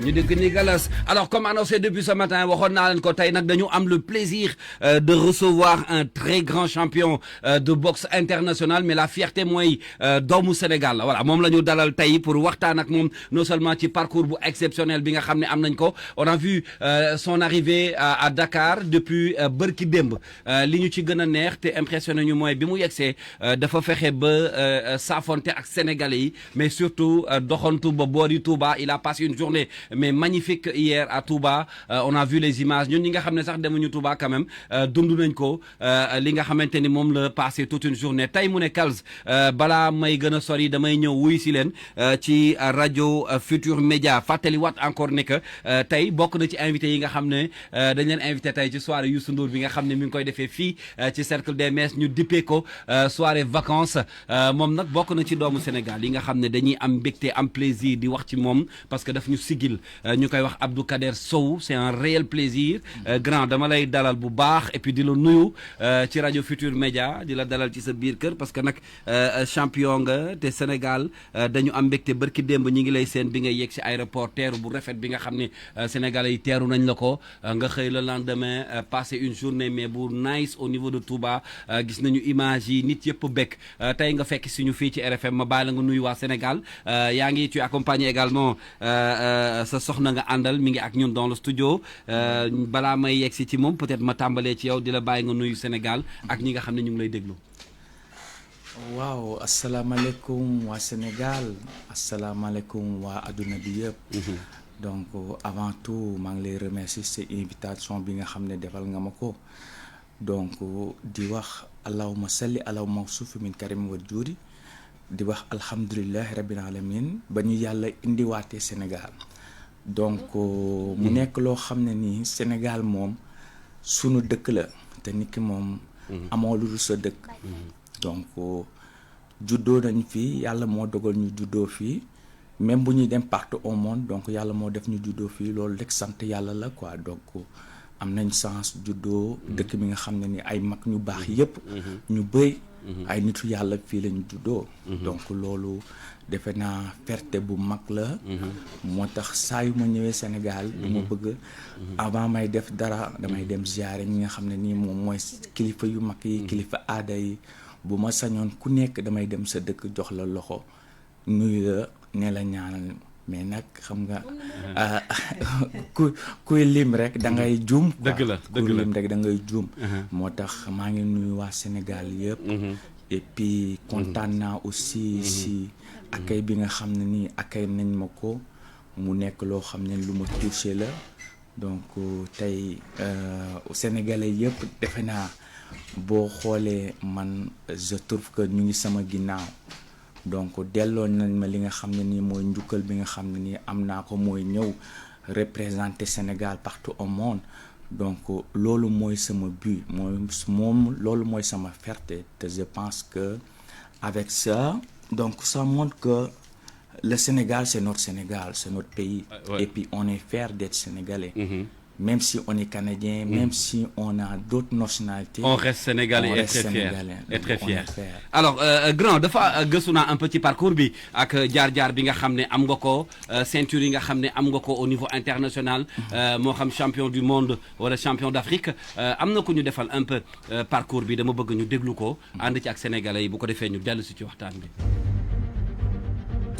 ñu dégg ni galas. Alors comme annoncé depuis ce matin waxoon naa leen ko tey nag dañu am le plaisir de recevoir un très grand champion de boxe international mais la fierté mooy doomu Sénégal la voilà moom la ñu dalal tey pour waxtaan ak moom non seulement ci parcours bu exceptionnel bi nga xam ne am nañ ko on a vu son arrivée à Dakar depuis bërki démb li ñu ci gën a neex te impressionné ñu mooy bi mu yegsee dafa fexe ba saafonte ak Sénégalais yi mais surtout doxantu ba boori Touba il a passé une journée mais magnifique hier à Touba on a vu les images ñun ñi nga xam ne sax demuñu Touba quand même dund nañ ko li nga xamante ni moom la passé toute une journée tey mu ne Kals balaa may gën a sori damay ñëw wuy si leen ci rajo Futur Média fàttali waat encore ne que tey bokk na ci invité yi nga xam ne dañ leen invité tey ci soirée Youssou Ndour bi nga xam ne mi ngi koy defee fii ci cercle des Messes ñu dippee ko soirée vacances moom nag bokk na ci doomu Sénégal yi nga xam ne dañuy am mbégte am plaisir di wax ci moom parce que daf ñu sigil ñu koy wax Abdou Kader Sow c'est un réel plaisir grand dama lay dalal bu baax et puis di la nuyu ci rajo Futur Média di la dalal ci sa biir kër parce que nag champion nga te Sénégal dañu am mbégte bërki démb ñi ngi lay seen bi ngay yegg ci aéroport teeru bu rafet bi nga xam ne Sénégalais yi teeru nañ la ko nga xëy le lendemain passer une journée mais bu nice au niveau de Touba gis nañu image yi nit yëpp bekk tey nga fekk suñu fii ci RFM ma bàyyi la nga nuyu waa Sénégal yaa ngi tu accompagné également sa soxna nga àndal mi ngi ak ñun dans le studio balaa may yegg si ci moom peut-être ma tàmbalee ci yow di la bàyyi nga nuyu Sénégal ak ñi nga xam ne ñu ngi lay déglu. waaw asalaamaaleykum waa Sénégal asalaamaaleykum waa adduna bi yëpp. donc avant tout maa ngi lay remercier ci invitation bi nga xam ne defal nga ma ko donc di wax allahumma salli ala mawsuuf min karim wa juudi di wax alhamdulillahi rabbil alamin ba ñu yàlla indiwaatee Sénégal donc mu nekk loo xam ne nii Sénégal moom sunu dëkk la te nit ki moom amoo lu dul sa dëkk donc juddoo nañ fii yàlla moo dogal ñu juddoo fii même bu ñuy dem partout au monde donc yàlla moo def ñu juddoo fii loolu rek sant yàlla la quoi donc am nañ chance juddoo dëkk bi nga xam ne ni ay mag ñu baax yépp ñu bëy ay nitu yàlla fii lañu juddoo donc loolu defe naa fierté bu mag la moo tax saa yu ma ñëwee Sénégal du ma bëgg avant may def dara damay dem ziyaare ñi nga xam ne nii moom mooy kilifa yu mag yi kilifa aada yi bu ma sañoon ku nekk damay dem sa dëkk jox la loxo nuyu la ne la ñaanal mais nag xam nga kuy lim rek da ngay juum. dëgg la dëgg la kuy lim rek da ngay juum. moo tax maa ngi nuyu waa Sénégal yëpp. et puis kontaan naa aussi si accueil bi nga xam ne nii accueil nañ ma ko mu nekk loo xam ne lu ma touché la donc tey Sénégalais yëpp defe naa boo xoolee man je trouve que ñu ngi sama ginnaaw. donc delloo nañ ma li nga xam ne nii mooy njukkal bi nga xam ne nii am naa ko mooy ñëw représenter Sénégal partout au monde donc loolu mooy sama but moom loolu mooy sama fierté te je pense que avec ça donc ça montre que le Sénégal c'est notre pays et puis on est fier d'être sénégalais. Même si on est canadien, même si on a d'autres nationalités, on reste sénégalais et très fier. Alors grand dafa gëstu naa un petit parcours bi ak jaar-jaar bi nga xam ne am nga ko ceinture yi nga xam ne am nga ko au niveau international moo xam champion du monde wala champion d'Afrique am na ko ñu defal un peu parcours bi dama bëgg ñu déglu ko ànd ci ak sénégalais yi bu ko defee ñu dellu si ci waxtaan bi.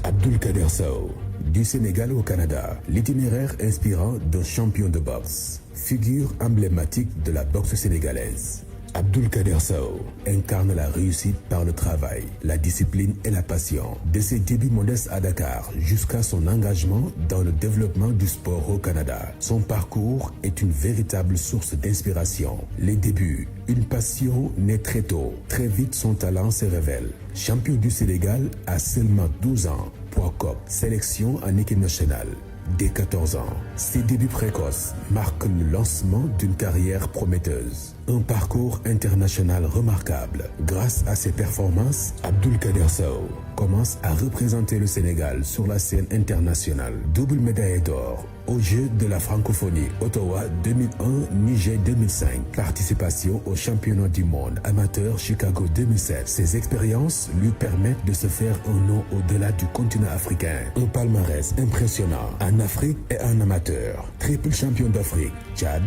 Abdou Kader Sow. Du Sénégal au Canada, l'itinéraire inspirant d'un champion de boxe, figure emblématique de la boxe sénégalaise. Abdou Kader Sow incarne la réussite par le travail, la discipline et la passion. De ses débuts modestes à Dakar jusqu'à son engagement dans le développement du sport au Canada, son parcours est une véritable source d'inspiration. Les débuts, une passion née très tôt. Très vite, son talent se révèle. Champion du Sénégal à seulement 12 ans, poids COP, sélection en équipe nationale. Dès 14 ans, ses débuts précoces marquent le lancement d'une carrière prometteuse. Un parcours international remarquable. Grâce à ses performances, Abdoulkader Sow commence à représenter le Sénégal sur la scène internationale. Double médaille d'or aux Jeux de la francophonie Ottawa 2001, Niger 2005. Participation aux championnats du monde amateur Chicago 2007. Ces expériences lui permettent de se faire un nom au-delà du continent africain. Un palmarès impressionnant en Afrique et en amateur. Triple champion d'Afrique, Tchad,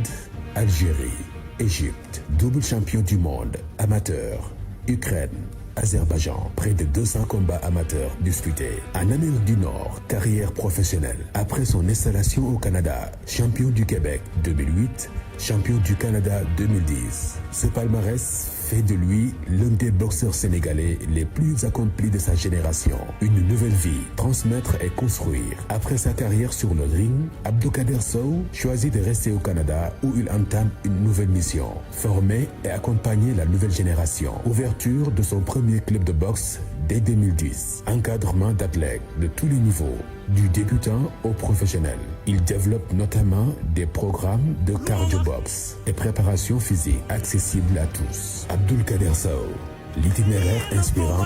Algérie, Égypte. Double champion du monde amateur, Ukraine, Azerbaïdjan, près de 200 combats amateurs disputés. En Amérique du Nord, carrière professionnelle. Après son installation au Canada, champion du Québec 2008, champion du Canada 2010. Ce palmarès fait de lui l'un des boxeurs sénégalais les plus accomplis de sa génération. Une nouvelle vie, transmettre et construire. Après sa carrière sur le ring, Abdoulkader Sow choisit de rester au Canada où il entame une nouvelle mission. Former et accompagner la nouvelle génération. Ouverture de son premier club de boxe dès 2010. Encadrement d'athlètes de tous les niveaux, du débutant au professionnel. Il développe notamment des programmes de cardio-box et préparation physique accessibles à tous. Abdoulkader Sow, l'itinéraire inspirant.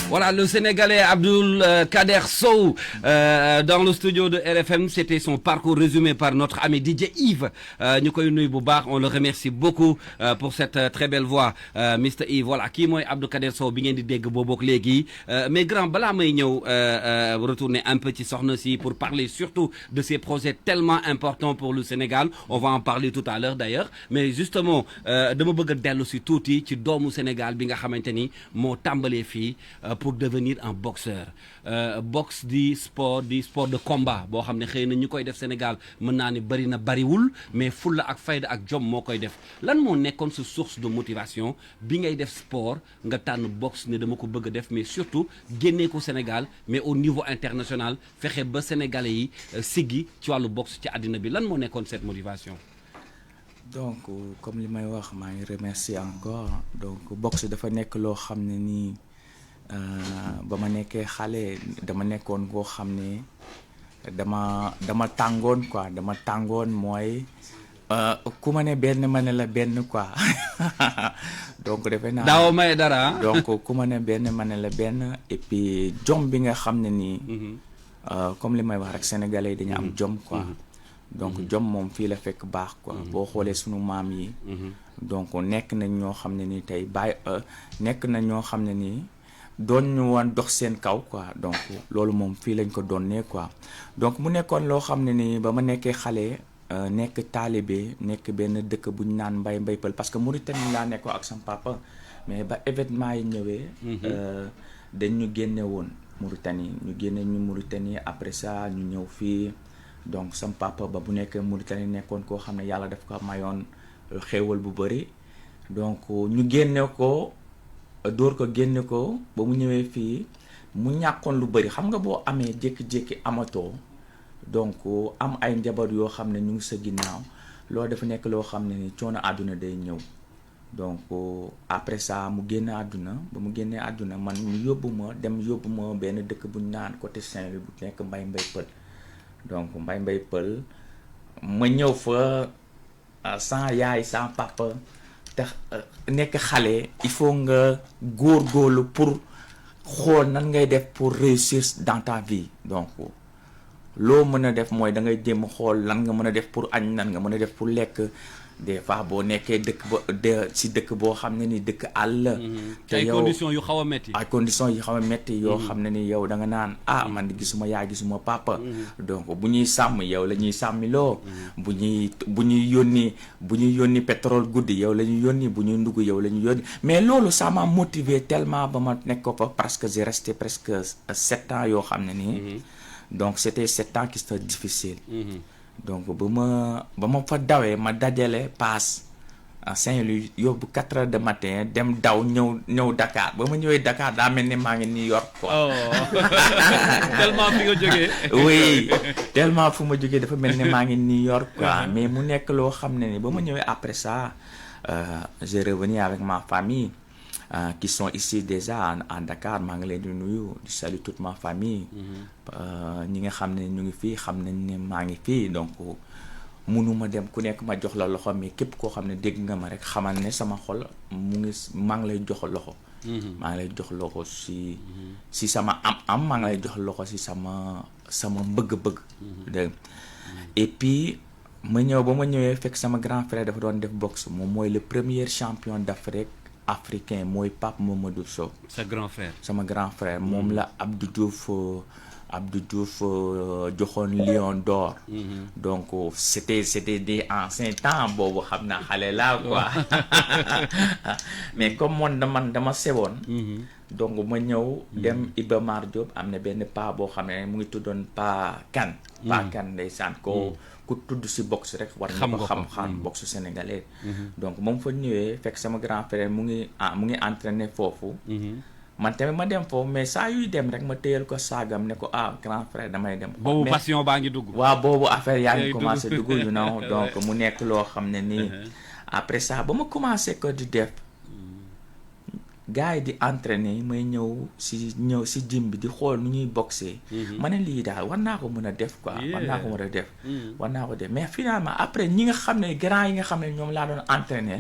Voilà, le Sénégalais Abdoulkader Sow dans le studio de RFM. C'était son parcours résumé par notre ami DJ Yves. Ñu koy nuyu bu baax, on le remercie beaucoup pour cette très belle voix, Mr Yves. Voilà, kii mooy Abdoulkader Sow bi ngeen di dégg boobook léegi. Mais grand, balaa may ñëw retourner un peu ci soxna si pour parler surtout de ces projets tellement importants pour le Sénégal. On va en parler tout à l'heure d'ailleurs. Mais justement, dama bëgg a dellu si tuuti ci doomu Sénégal bi nga xamante ni moo tàmbalee fii pour devenir un boxeur. Boxe di sport de combat boo xam ne xëy na ñu koy def Sénégal mën naa ne bari na bariwul, mais fulla ak fayda ak jom moo koy def. Lan moo nekkoon sa source de motivation bi ngay def sport nga tànn boxe ne dama ko bëgg a def, mais surtout génnee ko Sénégal mais au niveau international fexe ba sénégalais yi siggi ci wàllu boxe ci àddina bi. Lan moo nekkoon cette motivation? Donc comme li may wax maa ngi remercier encore. Donc boxe dafa nekk loo xam ne nii ba ma nekkee xale dama nekkoon koo xam ne dama tàngoon quoi. Dama tàngoon mooy ku ma ne benn ma ne la benn quoi. Donc defe naa daaw may dara. donc ku ma ne benn ma ne la benn. Et puis jom bi nga xam ne nii comme li may wax rek sénégalais yi dañu am jom quoi. Donc jom moom fii la fekk baax quoi. Boo xoolee sunu maam yi donc nekk nañ ñoo xam ne nii tey nekk nañ ñoo xam ne nii doon ñu woon dox seen kaw quoi. Donc loolu moom fii lañ ko doonee quoi. Donc mu nekkoon loo xam ne nii ba ma nekkee xale nekk taalibe nekk benn dëkk bu ñu naan Mbay Pël, parce que Mauritanie laa nekkoo ak sama papa. Mais ba événement yi ñëwee dañ ñu génne woon Mauritanie. Ñu génne ñu Mauritanie, après ça ñu ñëw fii. Donc sama papa ba bu nekkee Mauritanie nekkoon koo xam ne yàlla daf ko mayoon xéewal bu bëri. Donc ñu génne ko dóor ko génne ko ba mu ñëwee fii mu ñàkkoon lu bëri. Xam nga boo amee jékki-jékki amatoo donc am ay njaboot yoo xam ne ñu ngi sa ginnaaw, loolu dafa nekk loo xam ne ni coono àdduna day ñëw. Donc après ça mu génn àdduna. Ba mu génnee àdduna man ñu yóbbu ma benn dëkk bu ñu naan côté Saint-Louis bu nekk Mbay Pël. Donc Mbay Pël ma ñëw fa sans yaay sans papa. Te nekk xale il faut nga góorgóorlu pour xool nan ngay def pour réussir dans ta vie. Donc loo mën a def mooy da ngay jéem a xool lan nga mën a def pour añ, nan nga mën a def pour lekk. Des fois boo nekkee si dëkk boo xam ne ni dëkk àll. te ay conditions yu xaw a metti. ay conditions yu xaw a metti yoo xam ne ni yow da nga naan man gisuma yaay gisuma papa. Donc bu ñuy sàmm yow la ñuy sàmmiloo. bu ñuy yónni pétrole guddi yow la ñuy yónni, bu ñuy ndugg yow la ñuy yónni. Mais loolu ça m'a motivé tellement ba ma nekk ko fa parce que j'ai resté presque 7 ans yoo xam ne nii. Donc c'était 7 ans qui c'était difficile. Donc ba ma fa dawee ma dajale paas à Saint-Louis yóbbu 4 heures de matin dem daw ñëw Dakar. Ba ma ñëwee Dakar daa mel ni maa ngi New York quoi. Oh. Tellement fi nga jógee. Oui tellement fu ma jógee dafa mel ni maa ngi New York quoi. Mais mu nekk loo xam ne ni ba ma ñëwee après ça j'ai revenu avec ma famille. qui sont ici déjà à Dakar maa ngi leen di nuyu di saluer toute ma famille. ñi nga xam ne ñu ngi fii xam nañ ne maa ngi fii donc mënuma dem ku nekk ma jox la loxo mais képp koo xam ne dégg nga ma rek xamal ne sama xol maa ngi lay jox loxo. maa ngi lay jox loxo si sama am maa ngi lay jox loxo si sama bëgg-bëgg. dégg et puis ma ñëwee fekk sama grand frère dafa doon def boxe moom mooy le premier champion d'Afrique africain mooy Pape Mamadou Sow. sa grand frère. sama grand frère moom la Abdou Diouf joxoon Lion d'or. donc c'était des anciens temps boobu xam naa xale laa quoi mais comme dama sewoon. donc ma ñëw dem Iba Mar Diop am na benn paa boo xam ne mu ngi tuddoon Pa Kan. Pa Kan ndeysaan ku tudd si boxe rek war nga ko xam boxe sénégalais. donc moom fa ñëwee fekk sama grand frère mu ngi entraîné foofu. man tamit ma dem foofu mais saa yuy dem rek ma téyal ko saagam ne ko grand frère damay dem. boobu passion baa ngi dugg. waaw boobu affaire yaa ngi commencé dugg you know donc mu nekk loo xam ne nii. après ça ba ma commencé ko di def gars yi di entraîner may ñëw si gym bi di xool nu ñuy boxer. ma ne lii daal war naa ko mën a def quoi. war naa ko mën a def. war naa ko def mais finalement après ñi nga xam ne grand yi nga xam ne ñoom laa doon entraîner.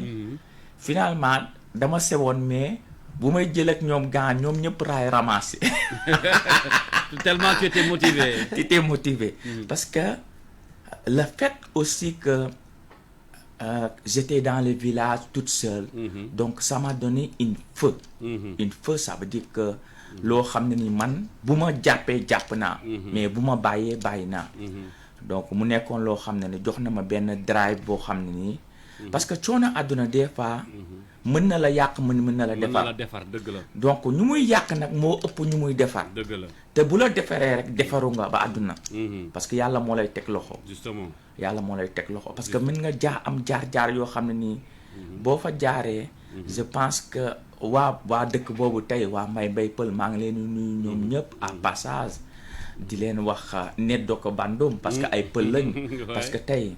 finalement dama sewoon mais. bu may jël ak ñoom gaan ñoom ñëpp raay ramassé. tellement tu étais motivé. tu étais motivé. parce que le fait aussi que j'étais dans le village toute seule. donc ça m'a donné une feu. une feu ça veut dire que loo xam ne ni man bu ma jàppee jàpp naa. mais bu ma bàyyee bàyyi naa. donc mu nekkoon loo xam ne ni jox na ma benn drive boo xam ne nii. parce que coono àdduna des fois. mën na la yàq mën na la defar dëgg la. donc ñu muy yàq nag moo ëpp ñu muy defar. dëgg la te bu la defaree rek defaru nga ba àdduna. parce que yàlla moo lay teg loxo. justement yàlla moo lay teg loxo parce que mën nga am jaar yoo xam ne nii. boo fa jaaree. je pense que waa dëkk boobu tey waa Mbay Pël maa ngi leen di nuyu ñoom ñëpp à passage di leen wax neddo ko bandum parce que ay pël lañ. parce que tey.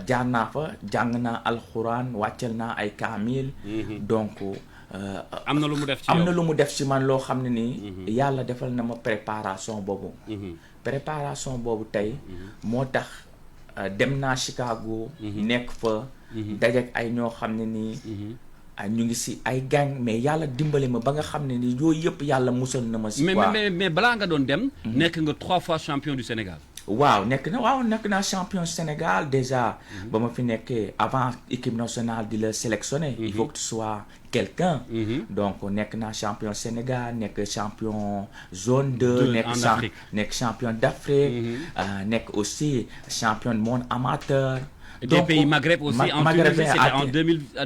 jaar naa fa jàng naa alxuraan wàccal naa ay kaamil. donc. am na lu mu def ci am na lu mu def ci man loo xam ne nii. yàlla defal na ma préparation boobu. préparation boobu tey. moo tax dem naa Chicago. nekk fa. dajeek ay ñoo xam ne nii. ñu ngi si ay gang mais yàlla dimbali ma ba nga xam ne nii yooyu yëpp yàlla musal na ma si. mais balaa nga doon dem. nekk nga 3 fois champion du Sénégal. waaw nekk naa champion Sénégal déjà. ba ma fi nekkee avant équipe nationale di la sélectionner. il faut que tu sois quelqu'un. donc nekk naa champion Sénégal nekk champion zone 2. nekk champion d'Afrique. nekk aussi champion du monde amateur. des pays Maghreb aussi en Tunisie c'était en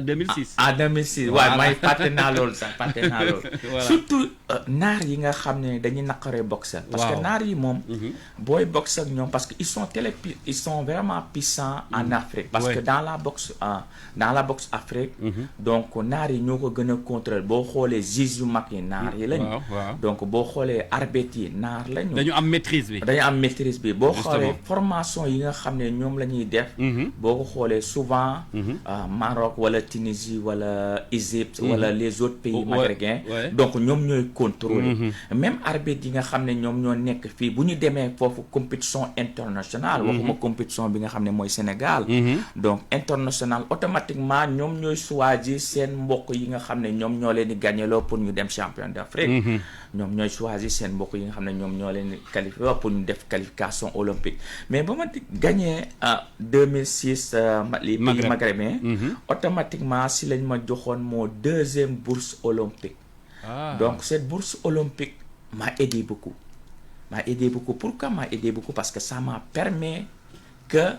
2006. en 2006 waaw may fàtte naa loolu sax fàtte naa loolu. surtout naar yi nga xam ne dañuy naqaree boxe. parce que naar yi moom. booy boxe ak ñoom parce que ils sont vraiment puissants en Afrique. parce que dans la boxe Afrique. donc naar yi ñoo ko gën a contrôler boo xoolee juges yu mag yi naar yi lañu. donc boo xoolee arbitres yi naar lañu. dañu am maîtrise bi. boo xoolee formation yi nga xam ne ñoom la ñuy def. boo ko xoolee souvent. Maroc wala Tunisie wala Égypte. wala les autres pays maghrébins. donc ñoom ñooy contrôler. même arbitre yi nga xam ne ñoom ñoo nekk fii bu ñu demee foofu compétition internationale. waxuma compétition bi nga xam ne mooy Sénégal. donc international automatiquement ñoom ñooy choisir seen mbokk yi nga xam ne ñoom ñoo leen di gagneloo pour ñu dem champion d'Afrique. ñoom ñooy choisir seen mbokk yi nga xam ne ñoom ñoo leen di qualifier pour ñu def qualification olympique mais ba ma gagné 2006 les pays maghrébins. automatiquement si lañ ma joxoon moo deuxième bourse olympique. donc cette bourse olympique m'a aidé beaucoup. Pourquoi m'a aidé beaucoup? Parce que ça m'a permis que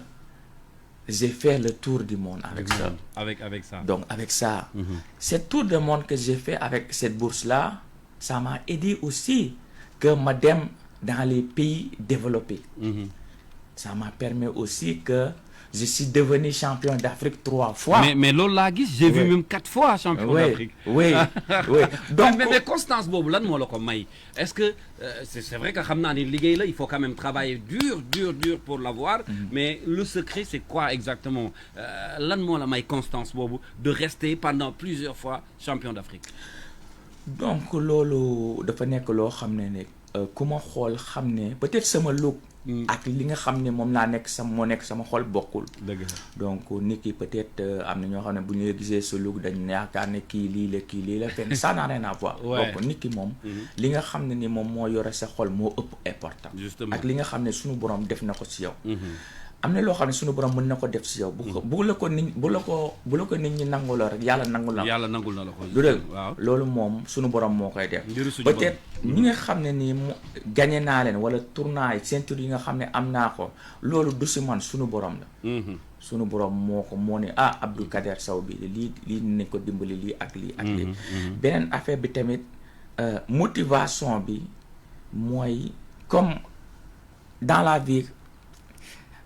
j'ai fait le tour du monde avec ça. Avec ça. Donc avec ça. Ce tour du monde que j'ai fait avec cette bourse-là, ça m'a aidé aussi que madame dans les pays développés. Ça m'a permis aussi que je suis devenu champion d'Afrique 3 fois. Mais loolu laa gis j'ai vu même 4 fois champion d'Afrique. Oui. Donc mais constance boobu lan moo la ko may est-ce que c'est vrai que xam naa ni liggéey la il faut quand même travailler dur pour l'avoir. Mais le secret c'est quoi exactement lan moo la may constance boobu de rester pendant plusieurs fois champion d'Afrique. donc loolu dafa nekk loo xam ne ku ma xool xam ne peut-être sama look ak li nga xam ne moom laa nekk moo nekk sama xol bokkul. dëgg la donc nit ki peut-être am na ñoo xam ne bu ñu la gisee sa look dañ yaakaar ne kii lii la fenn ça n'a rien à voir. donc nit ki moom li nga xam ne ni moom moo yore sa xol moo ëpp important. justement ak li nga xam ne suñu borom def na ko ci yow. am na loo xam ne suñu borom mën na ko def ci yow. bu la ko nit ñi nangu la rek yàlla nangul la. yàlla nangul na la ko. lu dëgg waaw loolu moom suñu borom moo koy def. peut-être ñi nga xam ne nii mu gagné naa leen wala tournoi ceinture yi nga xam ne am naa ko loolu du si man suñu borom la. suñu borom moo ne Abdou Kader Sow bi lii nañ ko dimbali lii ak lii ak lii. beneen affaire bi tamit motivation bi mooy comme dans la vie.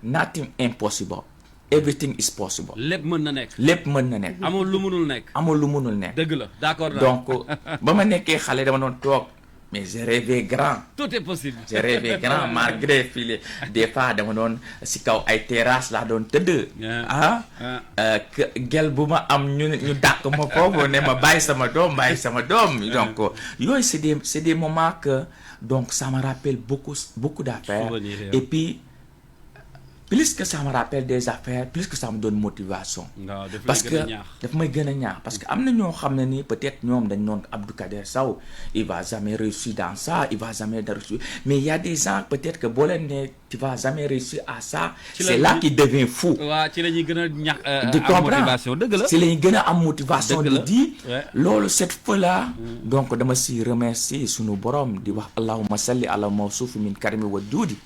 Nothing impossible. Everything is possible. lépp mën na nekk. lépp mën na nekk. amul lu mënul nekk. amul lu mënul nekk. dëgg la d'accord. donc ba ma nekkee xale dama doon toog mais j'ai rêvé grand. tout est possible. j'ai rêvé grand malgré fii des fois dama doon si kaw ay terrasse laa doon tëdd. gel bu ma am ñu dàq ma foofu ne ma bàyyi sama doom. donc yooyu c'est des moments que donc ça me rappelle beaucoup d'affaires. et puis. Plus que ça me rappelle des affaires, plus que ça me donne motivation. Parce que daf may gën a ñaax parce que am na ñoo xam ne ni peut-être ñoom dañ noon Abdou Kader Sow il va jamais réussir dans ça, il va jamais réussir. Mais il y a des gens peut-être que boo leen ne tu vas jamais réussir à ça, c'est là qu'il devient fou. waaw ci la ñuy gën a ñaax am motivation dëgg la. ci la ñuy gën a am motivation di di loolu cette fois-là. donc dama si remercier sunu borom di wax allahumma salli ala mawsuuf min karimi wa duudi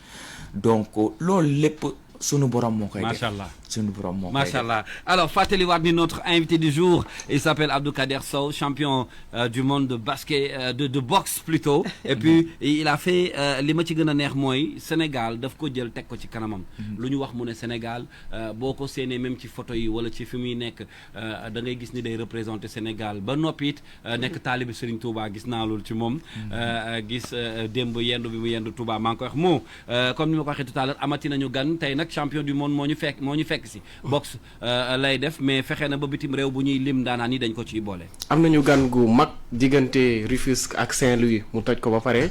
donc loolu lépp. sunu borom moo koy def macha allah sunu borom moo koy def macha allah alors fàttaliwaat ni notre invité du jour il s'appelle Abdou Kader Sow champion du monde de basket de boxe plutôt et puis il a fait li ma ci gën a neex mooy Sénégal daf ko jël teg ko ci kanamam lu ñu wax mu ne Sénégal boo ko séenee même ci photo yi wala ci fi muy nekk da ngay gis ni day représenter Sénégal ba noppi it nekk taalibi Serigne Touba gis naa loolu ci moom gis démb yendu bi mu yendu Touba maa ngi koy wax moo comme ni ma ko waxee tout à l'heure amati nañu gan tey nag champion du monde moo ñu fekk si boxe lay def mais fexe na ba bitim réew bu ñuy lim daanaan yi dañ ko ciy boole. am nañu gan gu mag diggante Rufisque ak Saint-Louis mu toj ko ba pare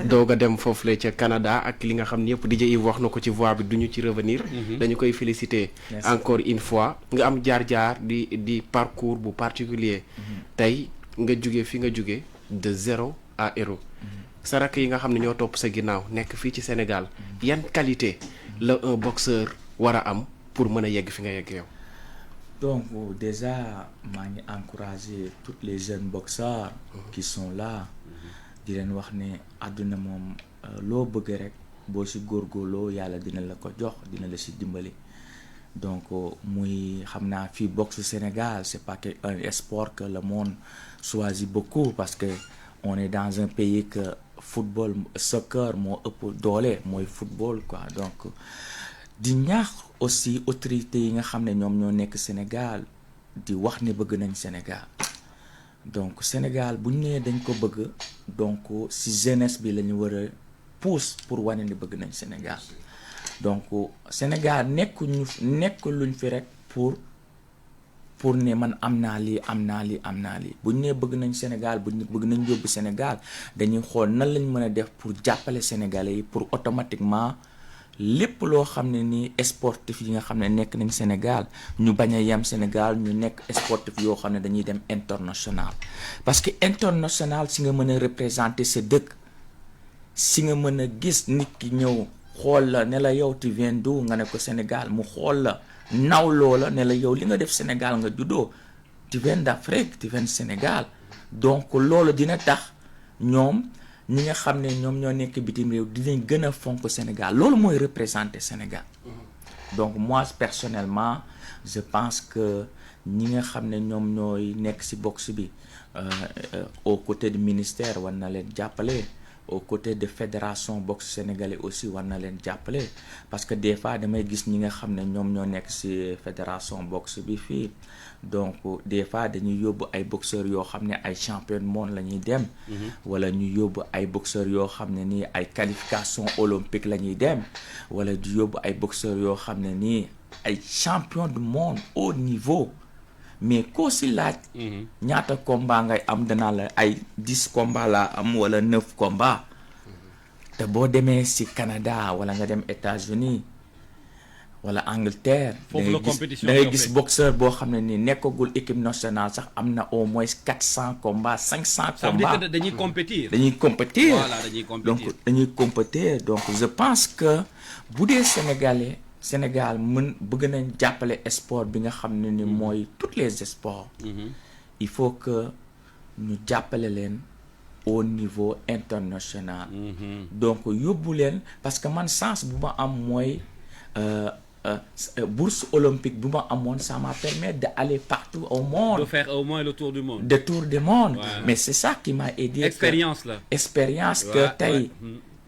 doog a dem foofu la ca Canada ak li nga xam ne yëpp DJ Yves wax na ko ci voix bi duñu ci revenir dañu koy féliciter encore une fois nga am jaar-jaar di parcours bu particulier tey nga jóge fi nga jóge de 0 à héros sa rakk yi nga xam ne ñoo topp sa ginnaaw nekk fii ci Sénégal yan qualité la un boxeur war a am pour mën a yegg fi nga yegg yow. donc déjà maa ngi encourager tous les jeunes boxeurs qui sont là di leen wax ne àdduna moom loo bëgg rek boo si góorgóorloo yàlla dina la ko jox dina la si dimbali donc muy xam naa fii boxe Sénégal c'est pas que un sport que le monde choisit beaucoup parce que on est dans un pays que football soccer moo ëpp doole mooy football quoi donc di ñaax aussi autorités yi nga xam ne ñoom ñoo nekk Sénégal di wax ne bëgg nañ Sénégal donc Sénégal bu ñu nee dañ ko bëgg donc si jeunesse bi la ñu war a pousse pour wane ne bëgg nañ Sénégal donc Sénégal nekk luñ fi rek pour ne man am naa lii bu ñu nee bëgg nañ Sénégal bëgg nañ yóbbu Sénégal dañuy xool nan lañ mën a def pour jàppale Sénégalais yi pour automatiquement lépp loo xam ne ni sportif yi nga xam ne nekk nañ Sénégal ñu bañ a yem Sénégal ñu nekk sportif yoo xam ne dañuy dem international parce que international si nga mën a représenter sa dëkk si nga mën a gis nit ki ñëw xool la ne la yow tu viens d'où nga ne ko Sénégal mu xool la naw loola ne la yow li nga def Sénégal nga juddoo tu viens d'Afrique tu viens Sénégal donc loolu dina tax ñoom ñi nga xam ne ñoom ñoo nekk bitim réew dinañ gën a fonk Sénégal loolu mooy représenter Sénégal donc moi personnellement je pense que ñi nga xam ne ñoom ñooy nekk ci boxe bi au côté du ministère war na leen jàppale au côté de fédération boxe sénégalais aussi war na leen jàppale parce que des fois damay gis ñi nga xam ne ñoom ñoo nekk ci fédération boxe bi fii donc des fois dañuy yóbbu ay boxeurs yoo xam ne ay champion du monde la ñuy dem wala ñu yóbbu ay boxeurs yoo xam ne nii ay qualification olympique la ñuy dem wala di yóbbu ay boxeurs yoo xam ne nii ay champion du monde haut niveau mais koo si laaj ñaata combat ngay am danaa la ay 10 combat laa am wala 9 combat te boo demee si Canada wala nga dem États-Unis wala Angleterre da ngay gis boxeur boo xam ne ni nekkagul équipe nationale sax am na au moins 400 combats 500 combats. Ça veut dire que dañuy compétir. dañuy compétir. Voilà, dañuy compétir. donc dañuy compétir donc je pense que bu dee Sénégal bëgg nañ jàppale sport bi nga xam ne ni mooy tous les sports. il faut que ñu jàppale leen au niveau international. donc yóbbu leen parce que man chance bu ma am mooy bourse olympique bu ma amoon ça m'a permis d'aller partout au monde. De faire au moins le tour du monde. Le tour du monde. Ouais. Mais c'est ça qui m'a aidé. Expérience là. Expérience que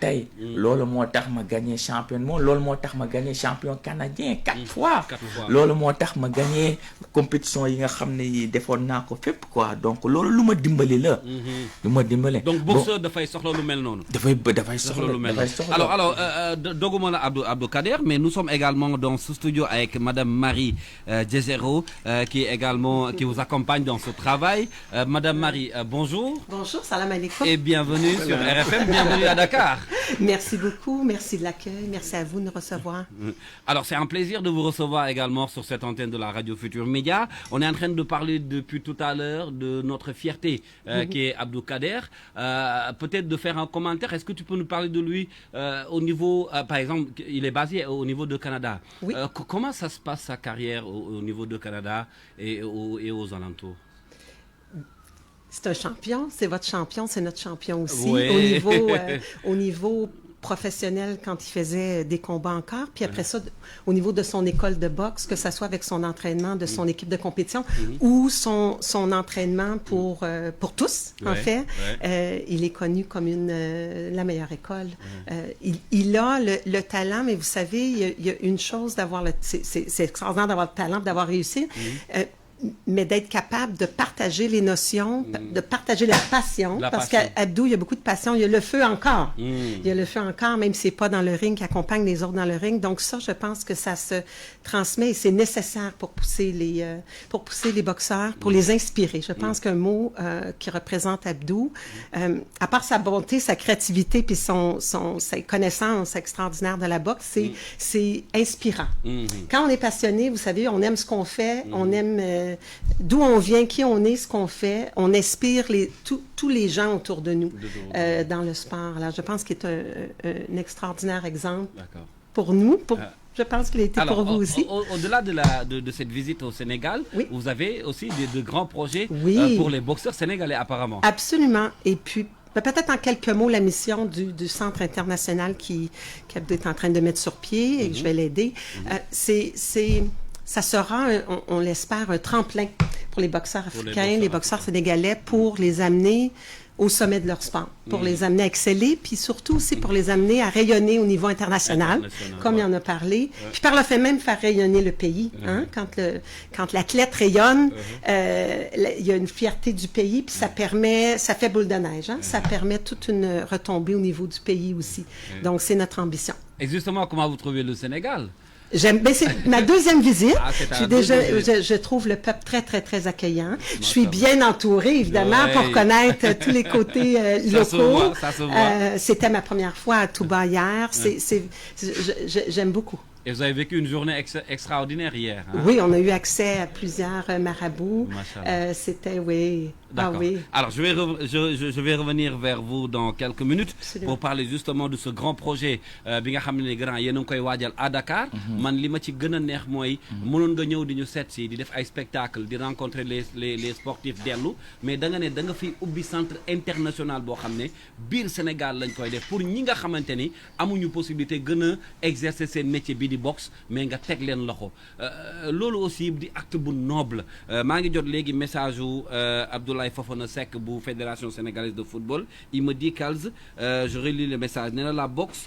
tey loolu moo tax ma gagné champion moom loolu moo tax ma gagné champion canadien 4 fois. loolu moo tax ma gagné compétition yi nga xam ne yi defoon naa ko fépp quoi donc loolu lu ma dimbali la. lu ma dimbali. donc boxeur dafay soxla lu mel noonu. dafay soxla lu mel noonu. alors doguma la Abdou Kader mais nous sommes également dans ce studio avec Madame Marie Diezero qui vous accompagne dans ce travail. Madame Marie, bonjour. Bonjour, salam alaikum. Et bienvenue sur RFM, bienvenue à Dakar. Merci beaucoup, merci de l'accueil, merci à vous de nous recevoir. Alors c'est un plaisir de vous recevoir également sur cette antenne de la radio Futur Média. On est en train de parler depuis tout à l'heure de notre fierté qui est Abdou Kader. Peut-être de faire un commentaire, est-ce que tu peux nous parler de lui au niveau, par exemple, il est basé au niveau de Canada. Oui. Comment ça se passe sa carrière au niveau de Canada et aux alentours? C'est un champion, c'est votre champion, c'est notre champion aussi. Oui. Au niveau professionnel, quand il faisait des combats encore, puis après ça, au niveau de son école de boxe, que ce soit avec son entraînement de son équipe de compétition ou son entraînement pour tous, en fait, il est connu comme la meilleure école. Il a le talent, mais vous savez, il y a une chose d'avoir c'est extraordinaire d'avoir le talent, d'avoir réussi. Mais d'être capable de partager les notions, de partager la passion, parce qu'Abdou, il y a beaucoup de passion, il y a le feu encore. Il y a le feu encore, même si c'est pas dans le ring, qui accompagne les autres dans le ring. Donc ça, je pense que ça se transmet et c'est nécessaire pour pousser les boxeurs, pour les inspirer. Je pense qu'un mot qui représente Abdou, à part sa bonté, sa créativité, puis sa connaissance extraordinaire de la boxe, c'est inspirant. Quand on est passionné, vous savez, on aime ce qu'on fait, on aime d'où on vient, qui on est, ce qu'on fait, on inspire tous les gens autour de nous dans le sport. Alors, je pense qu'il est un extraordinaire exemple pour nous, je pense qu'il a été pour vous aussi. Au-delà de cette visite au Sénégal, vous avez aussi de grands projets pour les boxeurs sénégalais apparemment. Absolument. Et puis, peut-être en quelques mots, la mission du Centre international qu'Abdou est en train de mettre sur pied et que je vais l'aider, ça sera, on l'espère, un tremplin pour les boxeurs africains, les boxeurs sénégalais, pour les amener au sommet de leur sport, pour les amener à exceller, puis surtout aussi pour les amener à rayonner au niveau international, comme il en a parlé, puis par le fait même faire rayonner le pays. Quand l'athlète rayonne, il y a une fierté du pays, puis ça fait boule de neige, ça permet toute une retombée au niveau du pays aussi. Donc c'est notre ambition. Et justement, comment vous trouvez le Sénégal? Ben c'est ma deuxième visite. Je trouve le peuple très, très, très accueillant. Je suis bien entourée, évidemment, pour connaître tous les côtés locaux. Ça se voit. C'était ma première fois à Touba hier. J'aime beaucoup. Et vous avez vécu une journée extraordinaire hier. Oui, on a eu accès à plusieurs marabouts. C'était, D'accord. Alors, je vais revenir vers vous dans quelques minutes pour parler justement de ce grand projet bi nga xam ne grand yéen a ngi koy waajal à Dakar. Man li ma ci gën a neex mooy mënoon nga ñëw di ñu seet si di def ay spectacle di rencontrer les sportifs dellu mais da nga fi ubbi centre international boo xam ne biir Sénégal lañ koy def pour ñi nga xamante ni amuñu possibilité gën a exercer seen métier bi di boxe mais nga teg leen loxo loolu aussi di acte bu noble maa ngi jot léegi message u Abdoulaye Fofana Seck bu Fédération sénégalaise de football il me dit Kals je relis le message nee na la boxe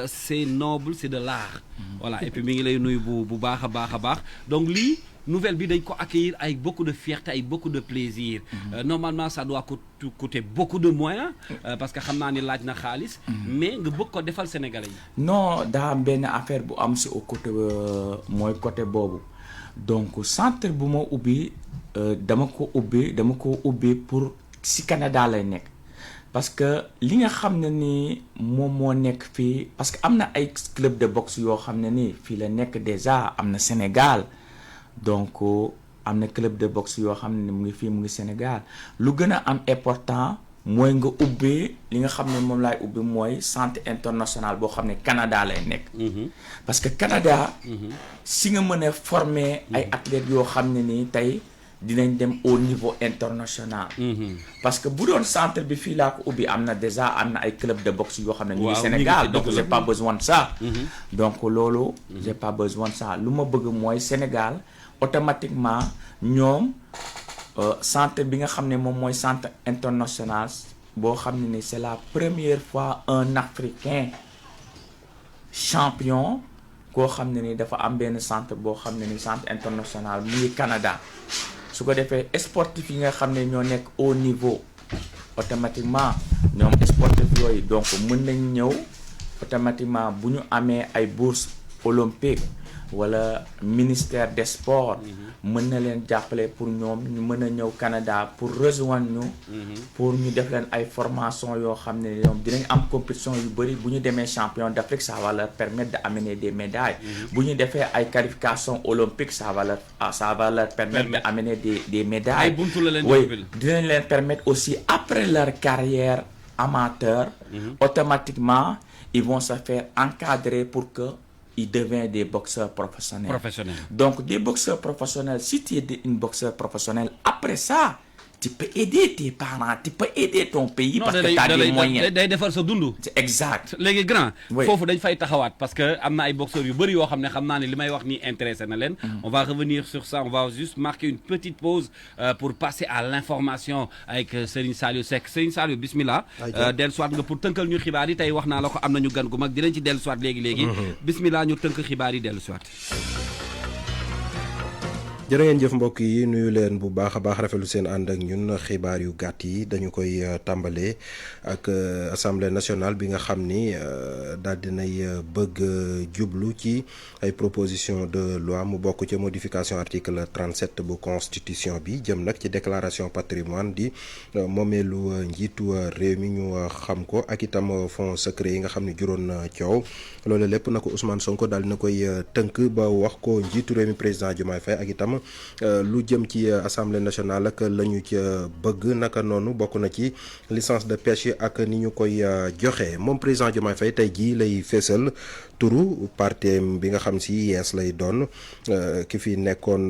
c'est noble c'est de l'art voilà et puis mi ngi lay nuyu bu baax a baax donc lii nouvelle bi dañ ko accueillir avec beaucoup de fierté avec beaucoup de plaisir normalement ça doit coûter beaucoup de moyens parce que xam naa ni laaj na xaalis mais nga bëgg ko defal Sénégalais yi non daa am benn affaire bu am si au côté mooy côté boobu donc centre bu ma ubbi dama ko ubbee pour si Canada lay nekk parce que li nga xam ne ni moom moo nekk fii parce que am na ay club de boxe yoo xam ne ni fii la nekk déjà am na Sénégal donc am na club de boxe yoo xam ne ni mu ngi fii mu ngi Sénégal lu gën a am important mooy nga ubbee li nga xam ne moom laay ubbi mooy centre international boo xam ne Canada lay nekk parce que Canada si nga mën a former ay athlètes yoo xam ne nii tey dinañ dem au niveau international parce que bu doon centre bi fii laa ko ubbi am na déjà am na ay club de boxe yoo xam ne ñu ngi Sénégal donc j'ai pas besoin de ça donc loolu j'ai pas besoin de ça lu ma bëgg mooy Sénégal automatiquement ñoom centre bi nga xam ne moom mooy centre international boo xam ne ni c'est la première fois un Africain champion koo xam ne ni dafa am benn centre boo xam ne ni centre international mu ngi Canada su ko defee sportif yi nga xam ne ñoo nekk au niveau automatiquement ñoom sportif yooyu donc mën nañ ñëw automatiquement bu ñu amee ay bourses olympiques wala ministère des sports mën na leen jàppale pour ñoom ñu mën a ñëw Canada pour rejoindre ñu pour ñu def leen ay formation yoo xam ne ñoom dinañ am compétition yu bëri bu ñu demee champion d'Afrique ça va leur permettre d'amener des médailles bu ñu defee ay qualifications olympiques ça va leur permettre d'amener des médailles oui dinañ leen permettre aussi après leur carrière amateur automatiquement ils vont se faire encadrer pour que ils deviennent des boxeurs professionnels. Donc, des boxeurs professionnels, si tu es un boxeur professionnel, après ça, tu peux aider tes parents, tu peux aider ton pays parce que tu as des moyens. day defar sa dund. Exact. léegi grand. foofu dañ fay taxawaat parce que am na ay boxeurs yu bëri yoo xam ne xam naa ne li may wax nii intéressé na leen. On va revenir sur ça, on va juste marquer une petite pause pour passer à l'information avec Serigne Saliou Seck Serigne Saliou bismillah. dellu soit nga pour tënkal ñu xibaar yi tey wax naa la ko am nañu gan gu mag dinañ ci dellu soit léegi. bismillah ñu tënk xibaar yi dellu soit. jërë ngeen jëf mbokk yi nuyu leen bu baax a baax rafetlu seen ànd ak ñun xibaar yu gàtt yi dañu koy tàmbalee ak assemblée nationale bi nga xam ni daal dinay bëgg jublu ci ay proposition de loi mu bokk ci modification article 37 bu constitution bi jëm nag ci déclaration patrimoine di moomeelu njiitu réew mi ñu xam ko ak itam fonds secret yi nga xam ne juróon coow loolu lépp na ko Ousmane Sonko daal dina koy tënk ba wax ko njiitu réew mi président Diomaye Faye ak itam lu jëm ci assemblée nationale ak la ñu ca bëgg naka noonu bokk na ci licence de pêche ak ni ñu koy joxe moom président Diomaye Faye tey jii lay feesal turu partem bi nga xam si yees lay doon ki fi nekkoon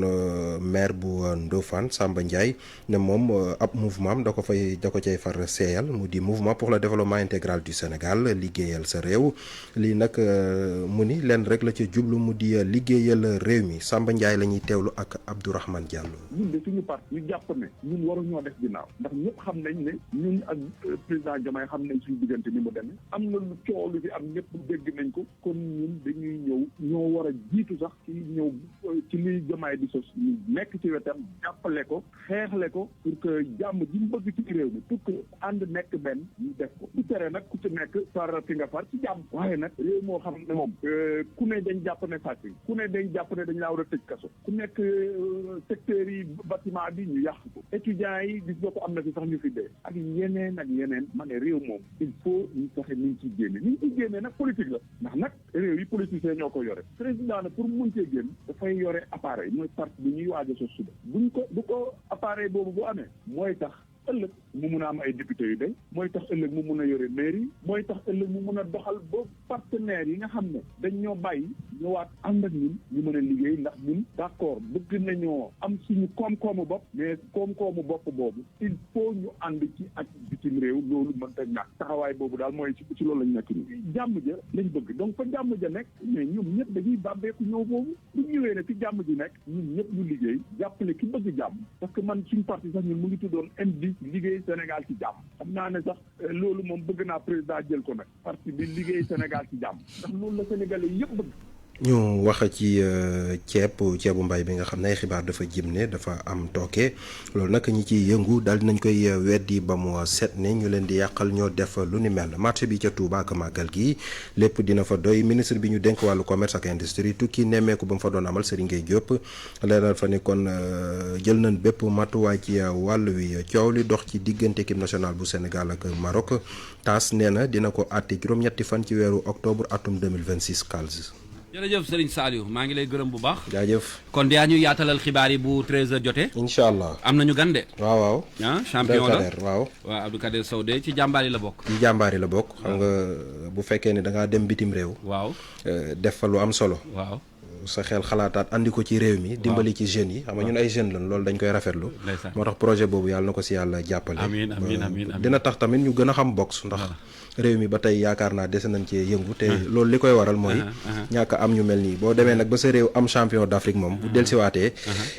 maire bu Ndofane Samba Ndiaye ne moom ab mouvement da ko cay far seeyal mu di mouvement pour le développement intégral du Sénégal liggéeyal sa réew lii nag mu ni leen rek la ca jublu mu di liggéeyal réew mi Samba Ndiaye la ñuy teewlu ak Abdourahmane Diallo. ñun de suñu parti ñu jàpp ne ñun waruñoo def ginnaaw ndax ñëpp xam nañ ne ñun ak président Diomaye xam nañ suñu diggante ni mu demee am na lu coow lu fi am ñëpp dégg nañ ko kon ñun dañuy ñëw ñoo war a jiitu sax ci ñëw ci li Diomaye di sos ñu nekk ci wetam jàppale ko xeexle ko pour que jàmm ji mu bëgg ci réew mi pour que ànd nekk benn ñu def ko bu tere nag ku ci nekk far fi nga far ci jàmm waaye nag réew moo xam ne moom ku ne dañ jàpp ne sàcc ku ne dañ jàpp ne dañ laa war a tëj kaso ku nekk secteurs yi bâtiment bi ñu yàq ko étudiants yi gis nga ko am na fi sax ñu fi dee ak yeneen ma ne réew moom il faut ñu fexe ni ñu ciy génne ni ñu ciy génne nag politique la ndax nag réew yi politiciens ñoo ko yore président nag pour mun cee génn dafay yore appareil mooy parti bi ñuy waaj a sos suba bu ko appareil boobu bu amee mooy tax ëllëg mu mun a am ay député yu day mooy tax ëllëg mu mun a yore mairie mooy tax ëllëg mu mun a doxal ba partenaires yi nga xam ne dañ ñoo bàyyi ñëwaat ànd ak ñun ñu mën a liggéey ndax ñun d'accord bëgg nañoo am suñu koom-koomu bopp mais koom-koomu bopp boobu il faut ñu ànd ci ak bitim réew loolu mënta ñàkk taxawaay boobu daal mooy ci loolu lañ nekk nii jàmm ja lañ bëgg donc fa jàmm ja nekk mais ñoom ñëpp dañuy bàbbeeku ñëw boobu bu ñëwee ne fi jàmm ji nekk ñun ñëpp ñu liggéey jàppale ki bëgg jàmm parce que man suñu parti sax ñun mu ngi tuddoon MD liggéey Sénégal ci jàmm xam naa ne sax loolu moom bëgg naa président jël ko nag parti bi liggéey Sénégal ci jàmm ndax loolu la Sénégalais yëpp bëgg ñu wax ci ceebu mbay bi nga xam ne ay xibaar dafa jim ne dafa am tooke loolu nag ñi ciy yëngu daal dinañ koy weddi ba mu set ne ñu leen di yàqal ñoo def lu ni mel marché bi ca Touba ak màggal gi lépp dina fa doy ministre bi ñu dénk wàllu commerce ak industrie tukki nemmeeku ba mu fa doon amal Serigne Gueye Diop leeral fa ni kon jël nañ bépp matuwaay ci wàll wi coow li dox ci diggante équipe nationale bu Sénégal ak Maroc TAS nee na dina ko àtte juróom-ñetti fan ci weeru octobre atum 2026 Calze. jërëjëf Serigne Saliou maa ngi lay gërëm bu baax. jaajëf. kon yaa ñu yaatalal xibaar yi bu 13h jotee. incha allah am nañu gan de. waaw. champion la waaw. Abdou Kader Sow de ci jàmbaar yi la bokk. ci jàmbaar yi la bokk. xam nga bu fekkee ne da ngaa dem bitim réew. waaw. def fa lu am solo. waaw. sa xel xalaataat andi ko ci réew mi. dimbali ci jeunes yi xam nga ñun ay jeunes lañ loolu dañ koy rafetlu. moo tax projet boobu yàlla na ko si yàlla jàppale. amiin dina tax tamit ñu gën a xam boxe ndax. réew mi ba tey yaakaar naa dese nañ cee yëngu te loolu li koy waral mooy ñàkk am ñu mel nii boo demee nag ba sa réew am champion d'Afrique moom bu dellusiwaatee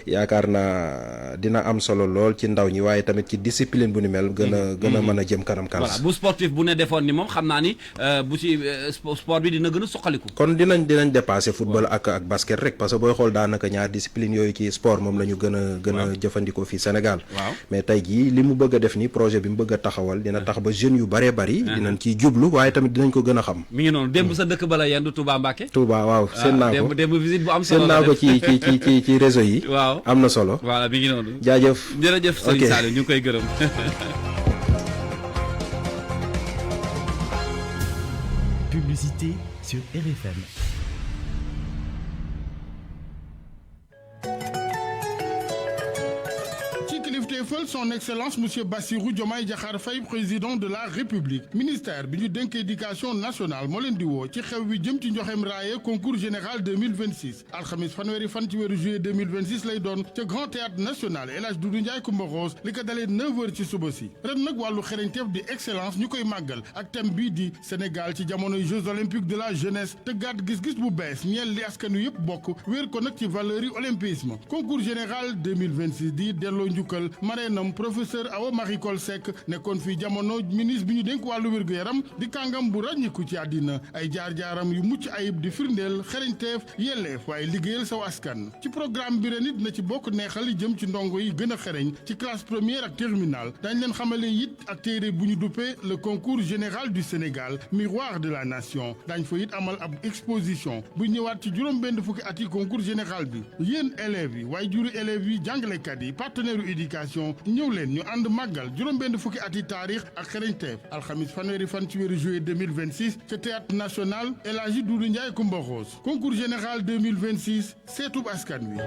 yaakaar naa dina am solo lool ci ndaw ñi waaye tamit ci discipline bu ni mel gën a mën a jëm kanam Calze. voilà bu sportif bu ne defoon ni moom xam naa ni bu ci sport bi dina gën a suqaliku. kon dinañ dépasser football ak basket rek parce que booy xool daanaka ñaar discipline yooyu ci sport moom la ñu gën a jëfandikoo fii Sénégal. mais tey jii li mu bëgg a def ni projet bi mu bëgg a taxawal dina tax ba jeunes yu bëree bëri dinañ ci jublu waaye tamit dinañ ko gën a xam. mi ngi noonu démb sa dëkk bala yendu Touba Mbacké. Touba waaw seen naa ko démb visite bu am solo seen naa ko ci réseau yi. waaw am na solo. voilà mi ngi noonu. jaajëf jërëjëf Serigne Saliou ñu ngi koy gërëm. Publicité sur RFM. Son Excellence Monsieur Bassirou Diomaye Diakhar Faye président de la République ministère bi ñu dénk éducation nationale moo leen di woo ci xew wi jëm ci njoxem raaye concours général 2026 alxamis fanweeri fan ci weeru juillet 2026 lay doon ca Grand Théâtre National El Hadj Doudou Ndiaye Coumba Rose li ko dalee 9h ci suba si ren nag wàllu xereñteef di excellence ñu koy màggal ak thème bii di Sénégal ci jamonoy Jeux olympiques de la jeunesse te gàtt gis-gis bu bees ñeel li askan wi yëpp bokk wéer ko nag ci valeur yi olympisme concours général 2026 di delloo njukkal mareenam professeur Awa Marie Coll Seck nekkoon fii jamono ministre bi ñu dénk wàllu wér-gu-yaram di kàngam bu ràññiku ci àddina ay jaar-jaaram yu mucc ayib di firndeel xereñteef yelleef waaye liggéeyal saw askan ci programme bi ren it na ci bokk neexal li jëm ci ndongo yi gën a xereñ ci classe première ak terminale dañ leen xamale it ak téere bu ñu duppee le concours général du Sénégal miroir de la nation dañ fa it amal ab exposition bu ñëwaat ci juróom-benn fukki at yi concours général bi yéen élèves yi waaye juru élèves yi jàngalekat yi partenaire u éducation ñëw leen ñu ànd màggal juróom-benn fukki ati taarix ak xereñteef alxamis fanweeri fan ci weeru juillet 2026 ca théâtre national El Hadji Doudou Ndiaye Coumba Rose concours général 2026 seetub askan wi.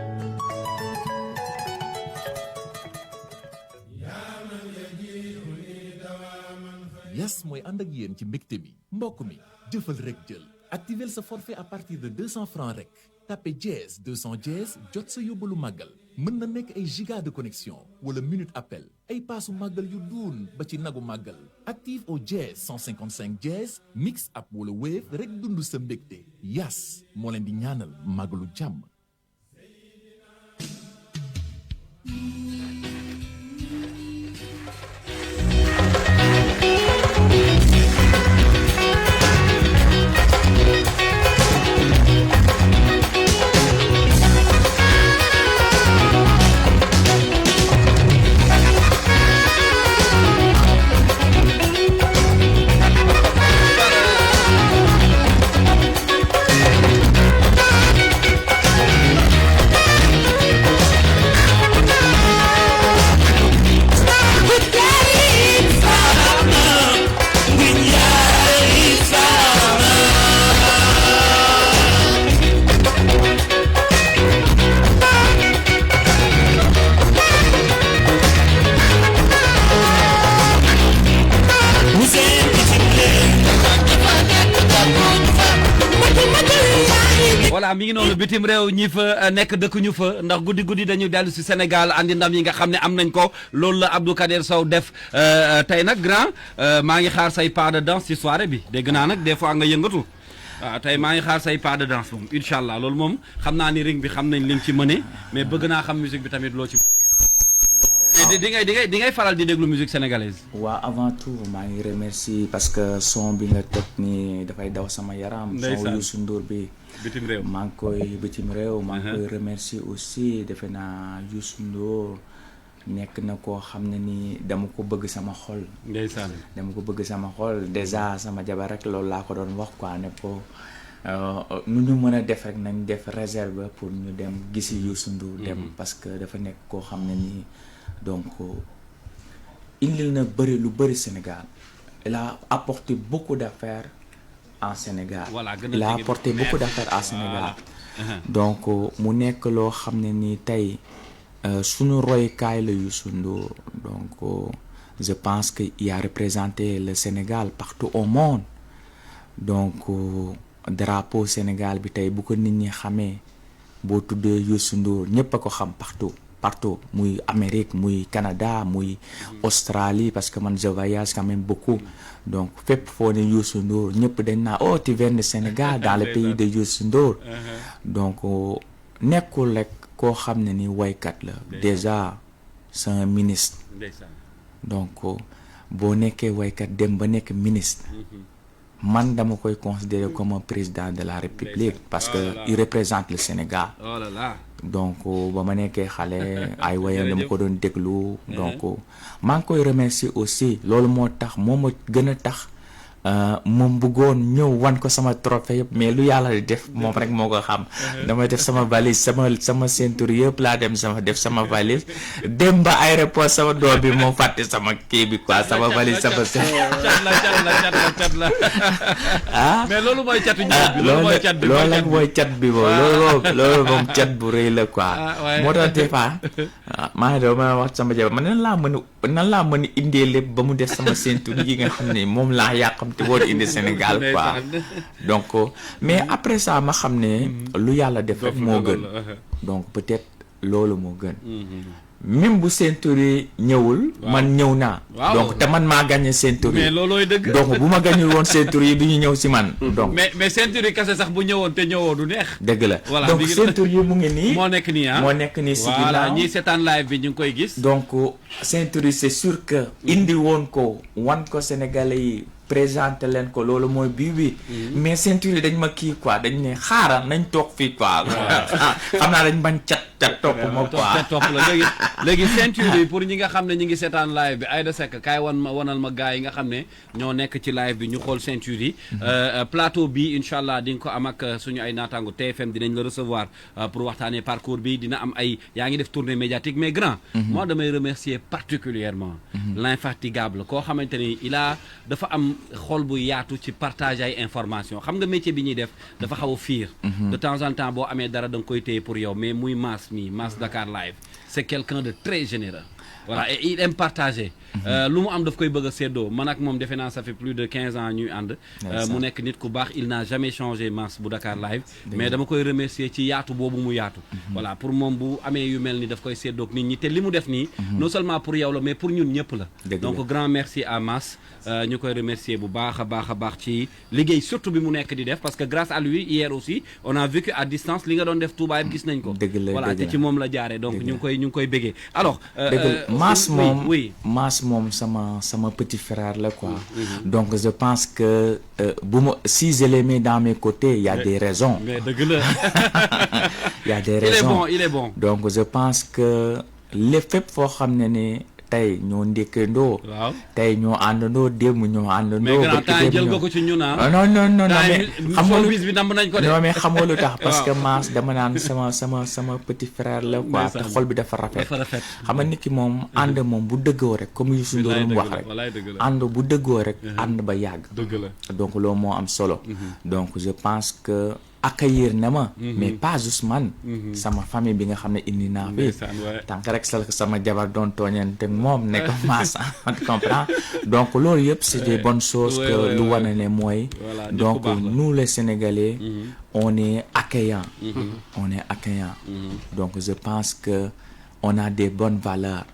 Yas mooy ànd ak yéen ci mbégte mi mbokk mi jëfal rek jël activer sa forfait à partir de 200 francs rek tapé dièse 200 dièse jot sa yóbbalu màggal mën na nekk ay giga de connexion wala minute appel ay paasu màggal yu duun ba ci nagu màggal active au dièse 155 dièse mix up wala wave rek dund sa mbégte Yas moo leen di ñaanal màggalu jàmm. voilà mi ngi noonu bitim réew ñi fa nekk dëkk ñu fa ndax guddi guddi dañu dellu si Sénégal andi ndam yi nga xam ne am nañ ko loolu la Abdou Kader Sow def tey nag grand maa ngi xaar say pas de danse ci soirée bi dégg naa nag des fois nga yëngatu waaw tey maa ngi xaar say pas de danse moom incha allah loolu moom xam naa ni ring bi xam nañ li nga ci mëne mais bëgg naa xam musique bi tamit loo ci mëne di ngay faral di déglu musique sénégalaise. waaw avant tout maa ngi remercier parce que son bi nga teg nii dafay daw sama yaram. son Youssou Ndour bi. bitim réew maa ngi koy remercier aussi defe naa Youssou Ndour nekk na koo xam ne ni dama ko bëgg sama xol. ndeysaan dama ko bëgg sama xol déjà sama jabar rek loolu laa ko doon wax quoi ne ko nu ñu mën a def rek nañ def réserve pour ñu dem gisi Youssou Ndour dem parce que dafa nekk koo xam ne nii donc indil na lu bëri Sénégal. Il a apporté beaucoup d'affaires en Sénégal. Voilà, il a apporté beaucoup d'affaires en Sénégal. Donc mu nekk loo xam ne nii tey suñu royukaay la Youssou Ndour donc je pense que il a représenté le Sénégal partout au monde donc drapeau Sénégal bi tey bu ko nit ñi xamee boo tuddee Youssou Ndour ñëpp a ko xam partout muy Amérique muy Canada muy Australie parce que man je voyage quand même beaucoup donc fépp foo ne Youssou Ndour ñëpp dañ naa oh tu viens de Sénégal dans le pays de Youssou Ndour donc nekkul rek koo xam ne ni waykat la déjà c'est un ministre donc boo nekkee waykat dem ba nekk ministre man dama koy considérer comme un président de la République parce que il représente le Sénégal donc ba ma nekkee xale ay wayam dama ko doon déglu donc maa ngi koy remercier aussi loolu moo tax moo ma gën a tax moom bëggoon ñëw wan ko sama trophée yëpp mais lu yàlla di def moom rek moo ko xam dama def sama valise sama ceinture yëpp laa def sama valise dem ba aéroport sama doom bi moo fàtte sama kii bi quoi sama valise sama cat la ah mais loolu mooy catu ñëw bi loolu mooy cat bi loolu moom cat bu rëy la quoi moo tax des fois maa ngi doon ma wax sama jabar man nan laa mën a indee lépp ba mu def sama ceinture yi nga xam ne moom laa yàqam te woo indi Sénégal quoi donc mais après ça ma xam ne lu yàlla def rek moo gën donc peut-être loolu moo gën même bu ceinture yi ñëwul man ñëw naa donc te man maa gagné ceinture yi mais loolooy dëgg donc bu ma gagné woon ceinture yi du ñu ñëw si man donc mais ceinture yi kese sax bu ñëwoon te ñëwoo du neex dëgg la donc ceinture yi mu ngi nii moo nekk nii si ginnaaw ñii seetaan live bi ñu ngi koy gis donc ceinture yi c'est sûr que indi woon ko wan ko Sénégalais yi présenté leen ko loolu mooy bii mais ceinture yi dañ ma kii quoi dañ ne xaaral nañ toog fii quoi xam naa dañ bañ cat topp ma quoi topp la léegi ceinture yi pour ñi nga xam ne ñi ngi seetaan live bi Aïda Seck kaay wanal ma gars yi nga xam ne ñoo nekk ci live bi ñu xool ceinture yi plateau bi incha allah di nga ko am ak suñu ay naataango TFM dinañ la recevoir pour waxtaanee parcours bi dina am ay yaa ngi def tournée médiatique mais grand moi damay remercier particulièrement l'infatigable koo xamante ni dafa am xol bu yaatu ci partage ay information xam nga métier bi ñuy def dafa xaw a fiir de temps en temps boo amee dara da nga koy téye pour yow mais muy Mass Dakar Live c'est quelqu'un de très généreux voilà et il aime partager lu mu am daf koy bëgg a séddoo man ak moom defe naa ça fait plus de 15 ans ñuy ànd mu nekk nit ku baax il n'a jamais changé Mass bu Dakar Live mais dama koy remercier ci yaatu boobu mu yaatu voilà pour moom bu amee yu mel ni daf koy séddoog nit ñi te li mu def nii non seulement pour yow la mais pour ñun ñëpp la donc grand merci à Mass ñu koy remercier bu baax a baax ci liggéey surtout bi mu nekk di def parce que grâce à lui hier aussi on a vécu à distance li nga doon def Touba gis nañ ko voilà te ci moom la jaaree donc ñu ngi koy béggee alors Mass moom sama petit frère la quoi donc je pense que si je les mets dans mes côtés il y a des raisons mais dëgg la il y a des raisons il est bon donc je pense que lépp fépp foo xam ne tey ñoo ndékkandoo tey ñoo àndandoo démb ñoo àndandoo mais grand temps jël nga ko ci ñun non mais xam nga bis bi namb nañ ko de non mais xam nga lu tax parce que Mass dama naan sama petit frère la quoi te xol bi dafa rafet xam nga nit ki moom ànd moom bu dëggoo rek comme Youssou Ndour mu wax rek ànd bu dëggoo rek ànd ba yàgg donc loolu moo am solo donc je pense que accueillir na ma mais pas juste man sama famille bi nga xam ne indi naa fi tant rek sama jabar doon tooñante moom ne ko Mass tu comprends donc loolu yëpp c'est des bonnes choses que lu wane ne mooy donc nous les Sénégalais on est accueillants donc je pense que on a des bonnes valeurs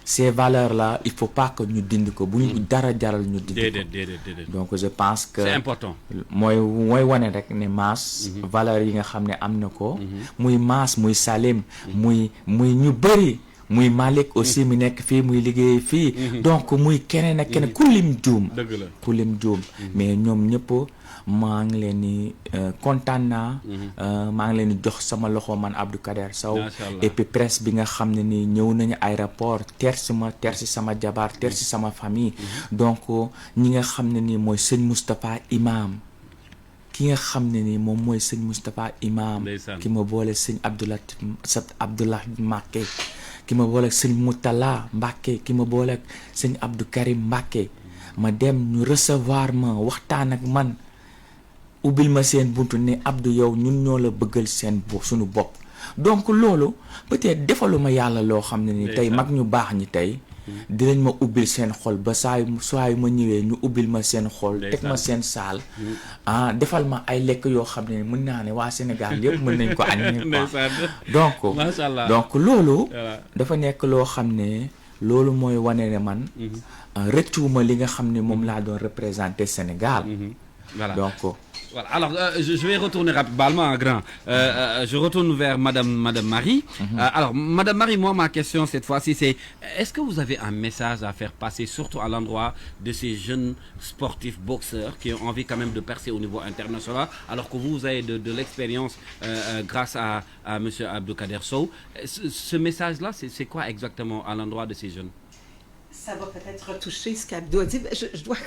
ces valeurs là il faut pas que ñu dindi ko bu ñu dara jaral ñu dindi ko donc je pense que c'est important mooy wane rek ne Mass valeurs yi nga xam ne am na ko muy Mass muy Salim muy ñu bëri muy Malick aussi mu nekk fii muy liggéey fii donc muy keneen ak keneen ku lim juum ku lim juum mais ñoom ñëpp maa ngi leen di kontaan naa maa ngi leen di jox sama loxo man Abdou Kader Sow et puis presse bi nga xam ne ni ñëw nañu aéroport tersi sama jabar tersi sama famille donc ñi nga xam ne ni mooy sëñ Moustapha Imam ki nga xam ne ni moom mooy sëñ Moustapha Imam ki ma boole sëñ Abdoulaye Mbacké ki ma boole sëñ Moutala Mbacké ki ma boole sëñ Abdou Karim Mbacké ma dem ñu recevoir ma waxtaan ak man ubbil ma seen buntu ne Abdou yow ñun ñoo la bëggal suñu bopp donc loolu peut-être defaluma yàlla loo xam ne ni tey mag ñu baax ñi tey dinañ ma ubbil seen xol ba saa yu ma ñëwee ñu ubbil ma seen xol teg ma seen saal defal ma ay lekk yoo xam ne mën naa ne waa Sénégal yëpp mën nañ ko aññe quoi donc loolu dafa nekk loo xam ne loolu mooy wane ne man rëccuwuma li nga xam ne moom laa doon représenter Sénégal donc voilà, alors je vais retourner rapidement, grand. Je retourne vers Madame Marie. Alors, Madame Marie, moi, ma question cette fois-ci, c'est est-ce que vous avez un message à faire passer, surtout à l'endroit de ces jeunes sportifs boxeurs qui ont envie quand même de percer au niveau international, alors que vous avez de l'expérience grâce à Monsieur Abdou Kader Sow. Ce message-là, c'est quoi exactement à l'endroit de ces jeunes? Ça va peut-être retoucher ce qu'Abdou a dit. Je dois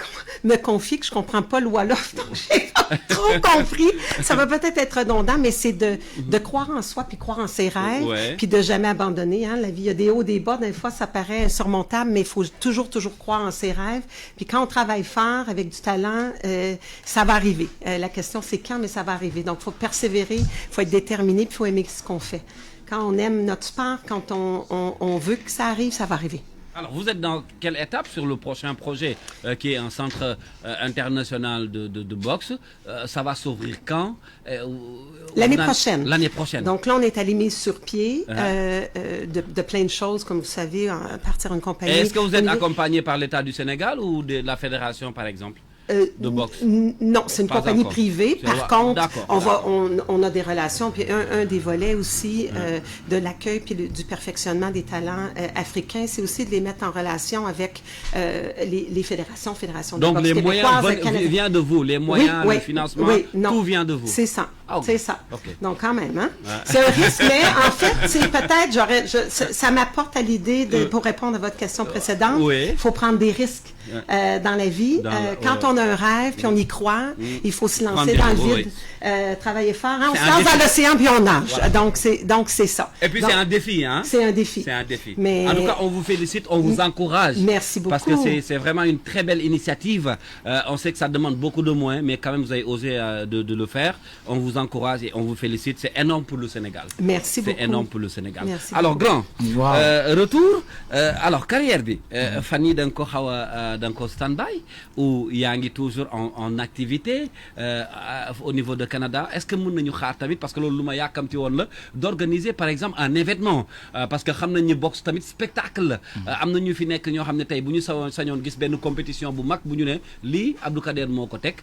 me confier que je ne comprends pas le Wolof, donc je n'ai pas trop compris. Ça va peut-être être redondant, mais c'est de croire en soi, puis croire en ses rêves, puis de jamais abandonner. Hein. La vie, il y a des hauts, des bas. Des fois, ça paraît insurmontable, mais il faut toujours croire en ses rêves. Puis quand on travaille fort, avec du talent, ça va arriver. La question, c'est quand, mais ça va arriver. Donc, il faut persévérer, il faut être déterminé, puis il faut aimer ce qu'on fait. Quand on aime notre sport, quand on veut que ça arrive, ça va arriver. Alors, vous êtes dans quelle étape sur le prochain projet qui est un centre international de boxe? Ça va s'ouvrir quand? L'année prochaine. L'année prochaine. Donc là, on est allé mise sur pied de plein de choses, comme vous savez, à partir d'une compagnie. Est-ce que vous êtes accompagné par l'État du Sénégal ou de la fédération, par exemple? De boxe? Non, c'est une compagnie privée. Par contre, on a des relations. Puis un des volets aussi de l'accueil puis du perfectionnement des talents africains, c'est aussi de les mettre en relation avec les fédérations de Donc boxe. Donc les moyens viennent de vous, les moyens, le financement, tout vient de vous. C'est ça. Ah, okay. C'est ça. Okay. Donc quand même, hein? C'est un risque, mais en fait, c'est peut-être, ça m'apporte à l'idée pour répondre à votre question précédente. Il faut prendre des risques dans la vie. Quand on a un rêve, puis on y croit, il faut se lancer dans le vide, travailler fort. Hein? On se lance dans l'océan, puis on nage. Voilà. Donc c'est ça. Et puis c'est un défi, hein? C'est un défi. C'est un défi. Mais... En tout cas, on vous félicite, on vous encourage. Merci beaucoup. Parce que c'est vraiment une très belle initiative. On sait que ça demande beaucoup de moyens, mais quand même vous avez osé de le faire. On vous encourage et on vous félicite. C'est énorme pour le Sénégal. Merci beaucoup. C'est énorme pour le Sénégal. Merci alors beaucoup. Grand, retour. Alors carrière bi, Fanny da nga ko xaw a da nga ko stand-by ou yaa ngi toujours en activité au niveau de Canada. Est-ce que mën nañu xaar tamit parce que loolu lu ma yàkkamti woon la d'organiser par exemple un événement parce que xam nañ ni boxe tamit spectacle la. am na ñu fi nekk ñoo xam ne tey bu ñu sañoon gis benn compétition bu mag bu ñu ne lii Abdou Kader moo ko teg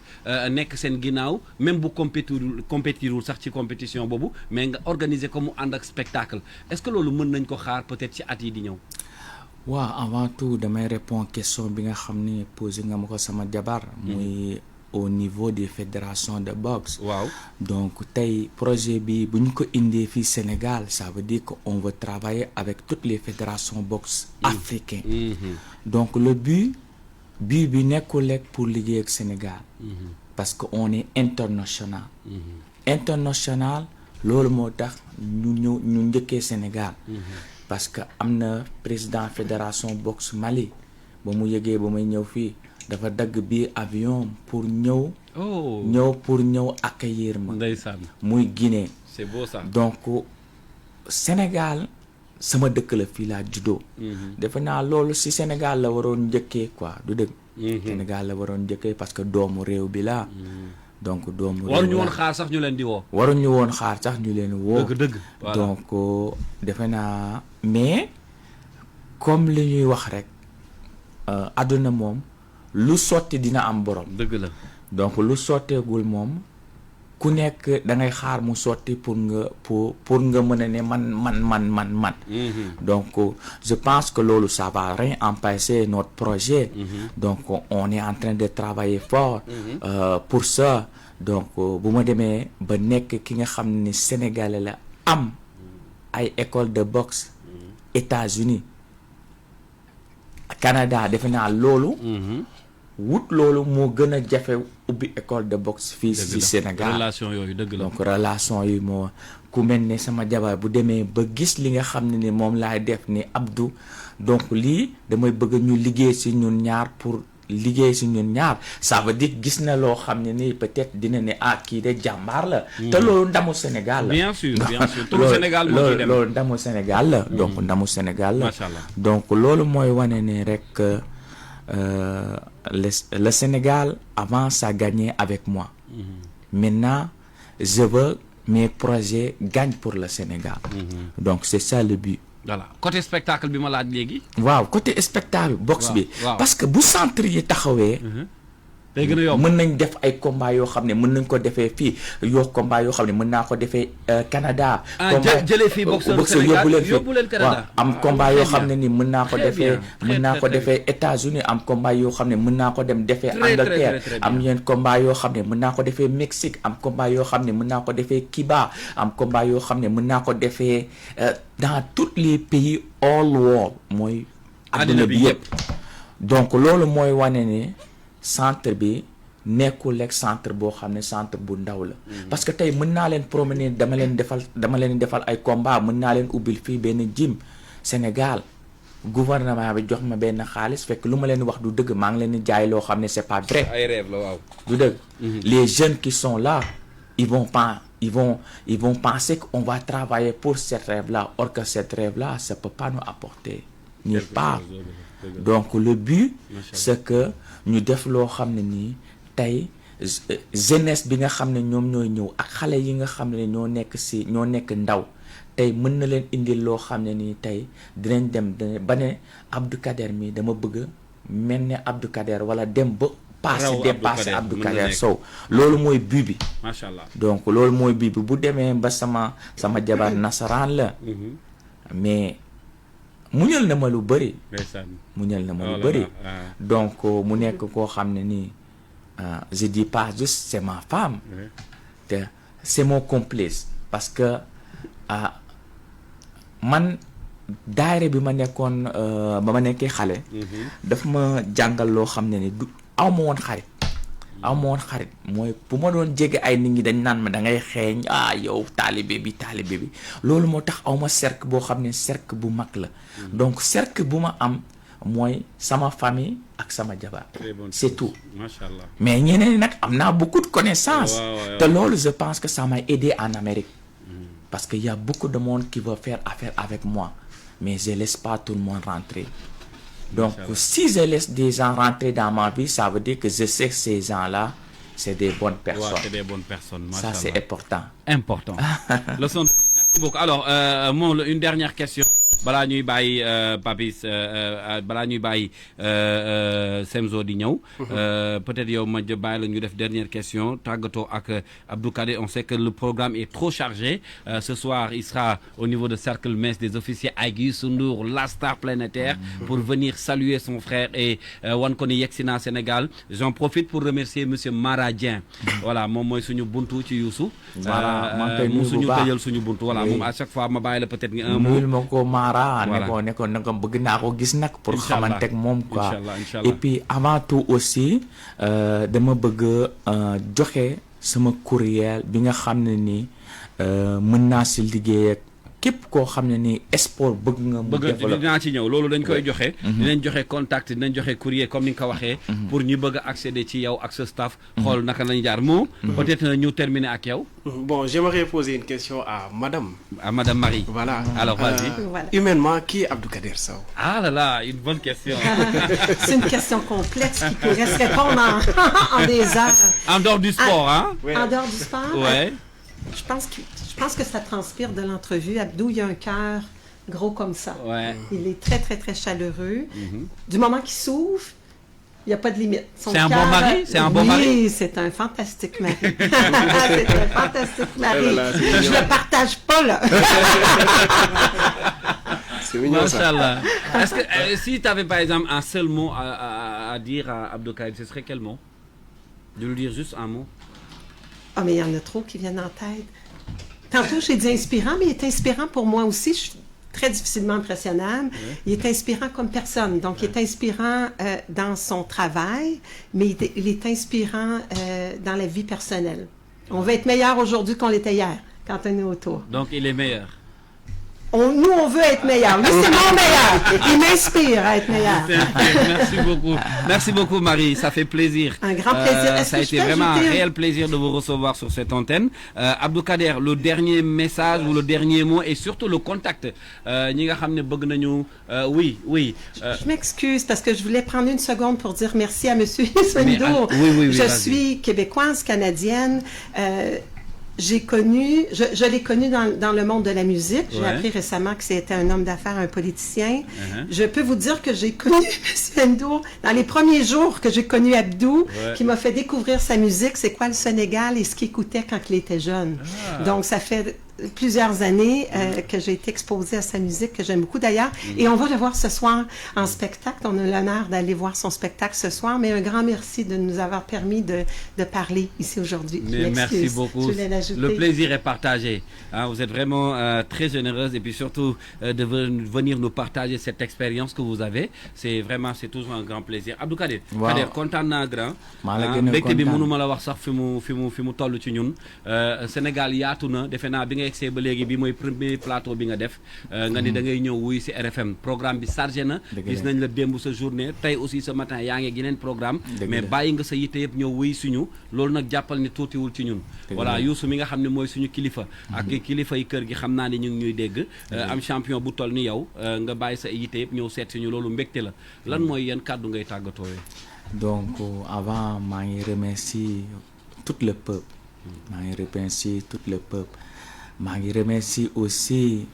nekk seen ginnaaw même bu compétirul sax ci compétition boobu mais nga organiser ko mu ànd ak spectacle est-ce que loolu mën nañ ko xaar peut-être ci at yi di ñëw. waaw avant tout damay répondre question bi nga xam ne posé nga ma ko sama jabar muy au niveau des fédérations de boxe. waaw donc tey projet bi bu ñu ko indee fii Sénégal ça veut dire que on veut travailler avec toutes les fédérations boxe africaines. Donc le but bi nekkul rek pour liggéey ak Sénégal. parce que on est international. International loolu moo tax ñu njëkkee Sénégal. parce que am na président fédération boxe Mali ba mu yëgee ba may ñëw fii dafa dagg bii avion pour ñëw accueillir ma. ndeysaan muy Guinée. c'est beau ça. donc Sénégal sama dëkk la fii laa juddoo. defe naa loolu si Sénégal la waroon njëkkee quoi du dëgg. Sénégal la waroon njëkkee parce que doomu réew bi la. donc doomu réew waruñu woon xaar sax ñu leen di woo. waruñu woon xaar sax ñu leen woo. dëgg voilà. donc defe naa mais comme li ñuy wax rek àdduna moom lu sotti dina am borom. dëgg la. donc lu sotteegul moom ku nekk da ngay xaar mu sotti pour nga mën a ne man. Donc je pense que loolu ça va rien empêcher notre projet. Donc on est en train de travailler fort pour ça. Donc bu ma demee ba nekk ki nga xam ne Sénégalais la am ay école de boxe États-Unis Canada defe naa loolu wut loolu moo gën a jafe ubbi école de boxe fii ci Sénégal. relation yooyu dëgg la. Donc relation yi moo ku mel ne sama jabar bu demee ba gis li nga xam ne ni moom laay def ni Abdou donc lii damay bëgg ñu liggéey ci ñun ñaar pour liggéey ci ñun ñaar ça veut dire gis na loo xam ne ni peut-être dina ne kii de jàmbaar la. te loolu ndamu Sénégal la. bien sûr tout Sénégal moo ciy dem loolu ndamu Sénégal la. donc ndamu Sénégal la. macha allah donc loolu mooy wane ne rek le Sénégal avant ça gagnait avec moi. Maintenant je veux mes projets gagnent pour le Sénégal. Donc c'est ça le but. voilà côté spectacle bi ma laaj léegi. waaw côté spectacle boxe bi. parce que bu centre yi taxawee. day gën a yomb mën nañ def ay combat yoo xam ne mën nañ ko defee fii combat yoo xam ne mën naa ko defee Canada. jëlee fii boxeur Sénégal yóbbu leen Canada. am combat yoo xam ne ni mën naa ko defee États-Unis am combat yoo xam ne mën naa ko dem defee Angleterre am yenn combat yoo xam ne mën naa ko defee Mexique am combat yoo xam ne mën naa ko defee Cuba am combat yoo xam ne mën naa ko defee dans tous les pays all world mooy adduna bi yëpp. donc loolu mooy wane ne centre bi nekkul rek centre boo xam ne centre bu ndaw la. parce que tey mën naa leen promener dama leen defal ay combat mën naa leen ubbil fii benn gym Sénégal gouvernement bi jox ma benn xaalis fekk lu ma leen wax du dëgg maa ngi leen di jaay loo xam ne c'est pas vrai. ay rêve la waaw. du dëgg. les jeunes qui sont là ils vont penser qu'on va travailler pour cette rêve là or que cette rêve là ça peut pas nous apporter nulle part. donc le but c'est que ñu def loo xam ne nii tey jeunesse bi nga xam ne ñoom ñooy ñëw ak xale yi nga xam ne ñoo nekk ndaw tey mën na leen indil loo xam ne nii tey dinañ dem ba ne Abdou Kader mi dama bëgg mel ne Abdou Kader wala dem ba dépassé Abdou Kader Sow loolu mooy but bi. macha allah donc loolu mooy but bi bu demee ba sama jabar nasaraan la mais muñal na ma lu bëri. muñal na ma lu bëri. donc mu nekk koo xam ne nii je dis pas juste c'est ma femme. te c'est mon complice parce que man daayira bi ma nekkoon ba ma nekkee xale. daf ma jàngal loo xam ne ni du aw ma woon xarit. mooy bu ma doon jege ay nit ñi dañ naan ma da ngay xeeñ yow taalibe bi loolu moo tax aw ma cercle boo xam ne cercle bu mag la. donc cercle bu ma am mooy sama famille ak sama jabar. c'est tout. macha allah mais ñeneen nag am naa beaucoup de connaissances. te loolu je pense que ça m'a aidé en Amérique. parce que y a beaucoup de monde qui veut faire affaire avec moi mais je laisse pas tout le monde rentrer. Donc, si je laisse des gens rentrer dans ma vie, ça veut dire que je sais que ces gens-là, c'est des bonnes personnes. Ouais, c'est des bonnes personnes. Ça, c'est important. Important. Leçon de vie. Merci beaucoup. Alors, une dernière question. balaa ñuy bàyyi Papis balaa ñuy bàyyi Semzo di ñëw. Peut-être yow ma bàyyi la ñu def dernière question tàggatoo ak Abdou Kader. On sait que le programme est trop chargé. Ce soir il sera au niveau de Cercle Mess des officiers ak Youssou Ndour, la star planétaire, pour venir saluer son frère et wan ko ni yegsi na Sénégal. J'en profite pour remercier monsieur Mara Dieng. Voilà moom mooy suñu buntu ci Youssou. Mu suñu tëjal suñu buntu. Voilà moom à chaque fois ma bàyyi la peut-être un mot. ne ko bëgg naa ko gis nag pour xamante ak moom quoi. Inch'Allah. Et puis avant tout aussi dama bëgg joxe sama courriel bi nga xam ne ni mën naa si liggéey ak képp koo xam ne ni sport bëgg nga mu développé. dinaa ci ñëw loolu dañ koy joxe. dinañ joxe contact dinañ joxe courrier comme ni nga ko waxee. pour ñu bëgg a accéder ci yow ak sa staff. xool naka lañu jaar moo. peut-être ñu terminer ak yow. Bon, j'aimerais poser une question à madame. À madame Marie. Voilà. Alors vas-y. Voilà. Humainement, qui est Abdou Kader Sow? Ah là là, une bonne question. C'est une question complexe qui pourrait se répondre en des heures. En dehors du sport, hein? Ouais. En dehors du sport? Ouais. Je pense que ça transpire de l'entrevue. Abdou, il a un cœur gros comme ça. Ouais. Il est très, très, très chaleureux. Du moment qu'il s'ouvre, Il n'y a pas de limite. C'est un bon mari? C'est un bon mari? Oui, c'est un fantastique mari. C'est un fantastique mari. Je ne le partage pas, là. C'est mignon ça. Machallah. Est-ce que si tu avais par exemple un seul mot à dire à Abdou Kader, ce serait quel mot? De lui dire juste un mot. Ah, mais il y en a trop qui viennent en tête. Tantôt, j'ai dit inspirant, mais il est inspirant pour moi aussi. Je suis très difficilement impressionnable. Ouais. Il est inspirant comme personne. Donc, il est inspirant dans son travail, mais il est inspirant dans la vie personnelle. On veut être meilleur aujourd'hui qu'on l'était hier, quand on est autour. Donc, il est meilleur. Nous, on veut être meilleur. Lui, c'est mon meilleur. Il m'inspire à être meilleur. Merci beaucoup. Merci beaucoup, Marie. Ça fait plaisir. Un grand plaisir. Ça a été vraiment un réel plaisir de vous recevoir sur cette antenne. Abdou Kader, le dernier message ou le dernier mot et surtout le contact. Oui. Je m'excuse parce que je voulais prendre une seconde pour dire merci à M. Sendo. Oui, je suis québécoise, canadienne. Je l'ai connu dans le monde de la musique. J'ai appris récemment que c'était un homme d'affaires, un politicien. Je peux vous dire que j'ai connu M. Ndour dans les premiers jours que j'ai connu Abdou, qui m'a fait découvrir sa musique, c'est quoi le Sénégal et ce qu'il écoutait quand il était jeune. Donc, ça fait plusieurs années que j'ai été exposée à sa musique, que j'aime beaucoup d'ailleurs. Et on va le voir ce soir en spectacle. On a l'honneur d'aller voir son spectacle ce soir. Mais un grand merci de nous avoir permis de parler ici aujourd'hui. Merci beaucoup. Le plaisir est partagé. Hein, vous êtes vraiment très généreuse et puis surtout de venir nous partager cette expérience que vous avez. C'est toujours un grand plaisir. Abdou Kader, Kader content naa grand. Mbégte bi mënuma la wax sax fi mu toll ci ñun. Sénégal yaatu na defe naa bi nga yegsee ba léegi bi mooy premier plateau bi nga def nga ni da ngay ñëw wuy si RFM programme bi chargé na gis nañ la démb sa journée tey aussi ce matin yaa ngi geneen programme mais bàyyi nga sa yitte yëpp ñëw wuy suñu loolu nag jàppal ni tuutiwul ci ñun voilà Youssou mi nga xam ne mooy suñu kilifa ak kilifa yi kër gi xam naa ni ñu ngi ñuy dégg am champion bu toll ni yow nga bàyyi sa yitte yëpp ñëw seet suñu loolu mbégte la lan mooy yan kàddu ngay tàggatoowee donc avant maa ngi remercier tout le peuple maa ngi remercier aussi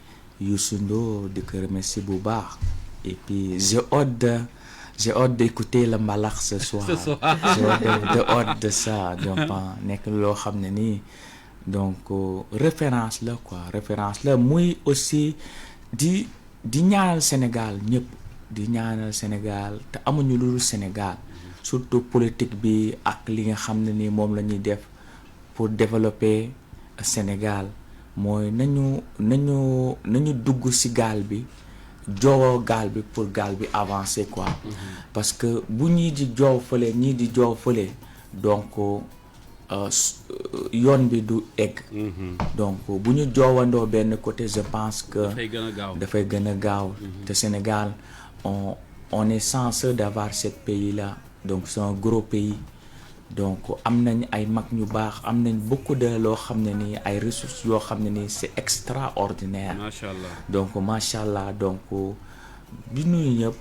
Youssou Ndour di ko remercier bu baax et puis j'ai hâte d'écouter le mbalax ce soir j'ai hâte de ça donc nekk loo xam ne nii donc référence la muy aussi di ñaanal Sénégal ñëpp di ñaanal Sénégal te amuñu lu dul Sénégal surtout politique bi ak li nga xam ne nii moom la ñuy def pour développer Sénégal mooy nañu dugg ci gaal bi joowoo gaal bi pour gaal bi avancer quoi parce que bu ñii di joow fële ñii di joow fële donc yoon bi du egg donc bu ñu joowandoo benn côté je pense que dafay gën a gaaw te Sénégal on est chanceux d'avoir ce pays là donc c'est un gros pays donc am nañ ay mag ñu baax am nañ beaucoup de loo xam ne nii ay ressources yoo xam ne nii c'est extraordinaire donc macha allah donc di nuyu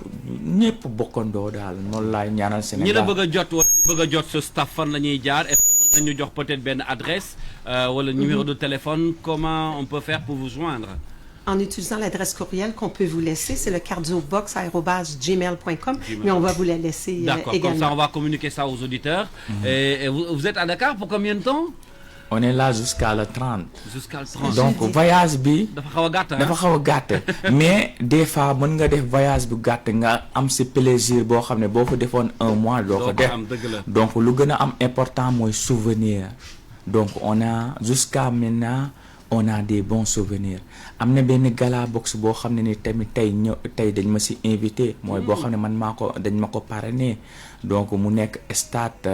ñëpp bokkandoo daal noonu laay ñaanal Sénégal. ñi la bëgg a jot wala ñi bëgg a jot sa staff fan la ñuy jaar est-ce que mën nañu jox peut-être benn adresse wala numéro de téléphone comment on peut faire pour vous joindre en utilisant l'adresse courriel qu'on peut vous laisser, c'est le cardiobox@gmail.com, mais on va vous la laisser D'accord, également. Comme ça on va communiquer ça aux auditeurs. Et vous êtes à Dakar pour combien de temps? On est là jusqu'à le 30. Jusqu'à le 30. Donc voyage bi dafa xaw a gàtt mais des fois mën nga def voyage bu gàtt nga am si plaisir boo xam ne boo ko defoon 1 mois doo ko def donc lu gën a am important mooy souvenir donc on a jusqu'à maintenant on a des bons souvenirs am na benn gala box boo xam ne ni tamit tey dañ ma si invité mooy boo xam ne dañ ma ko parrainé donc mu nekk stade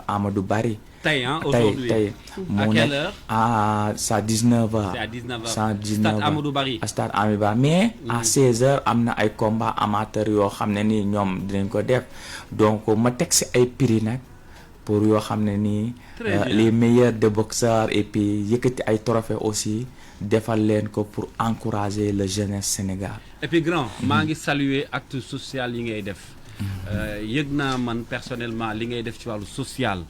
Amadou Barry tey mu nekk à 19h. C'est à 19h. Stade Amadou Barry. Stade Amadou Barry mais à 16h am na ay combat amateur yoo xam ne nii ñoom dinañ ko def donc ma teg si ay prix nag pour yoo xam ne nii les meilleurs de boxeurs et puis yëkkati ay trophées aussi defal leen ko pour encourager le jeunesse Sénégal. Et puis grand maa ngi saluer acte social yi ngay def. yëg naa man personnellement li ngay def ci wàllu social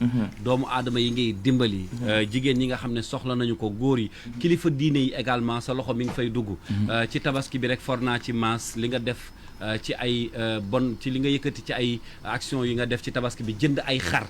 doomu aadama yi ngay dimbali jigéen ñi nga xam ne soxla nañu ko góor yi kilifa diine yi également sa loxo mi ngi fay dugg ci tabaski bi rek for naa ci maas li nga def ci ay bon ci li nga yëkkati ci ay action yi nga def ci tabaski bi jënd ay xar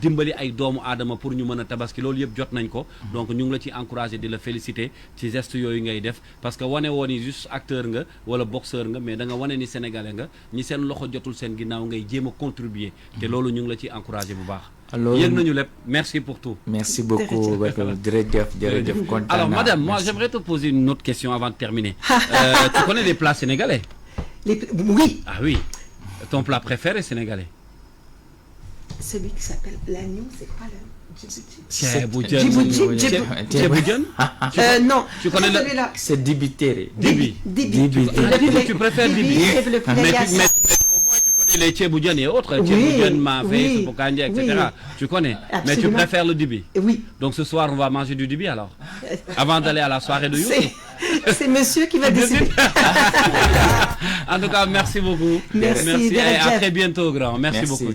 dimbali ay doomu aadama pour ñu mën a tabaski loolu yëpp jot nañ ko donc ñu ngi la ci encouragé di la féliciter ci geste yooyu ngay def parce que wane woon ni juste acteur nga wala boxeur nga mais da nga wane ni sénégalais nga ñi seen loxo jotul seen ginnaaw ngay jéem a contribuer te loolu ñu ngi la ci encouragé bu baax yëg nañu lépp merci pour tout. Merci beaucoup jërëjëf kontaan naa. Alors madame, moi j'aimerais te poser une autre question avant de terminer. Tu connais les plats sénégalais? Oui. Ah oui. Ton plat préféré sénégalais? Celui qui s'appelle l'agneau, c'est quoi là? Non. Tu connais le... C'est dibiteri. Dibi. Tu préfères dibi? Mais au moins tu connais les tchéboudian et autres. Tchéboudian, mafé, soupokandja, etc. Tu connais. Absolument. Mais tu préfères le dibi? Oui. Donc ce soir on va manger du dibi alors? Avant d'aller à la soirée de Youssou? C'est monsieur qui va décider. En tout cas, merci beaucoup. Merci et à très bientôt, grand. Merci beaucoup.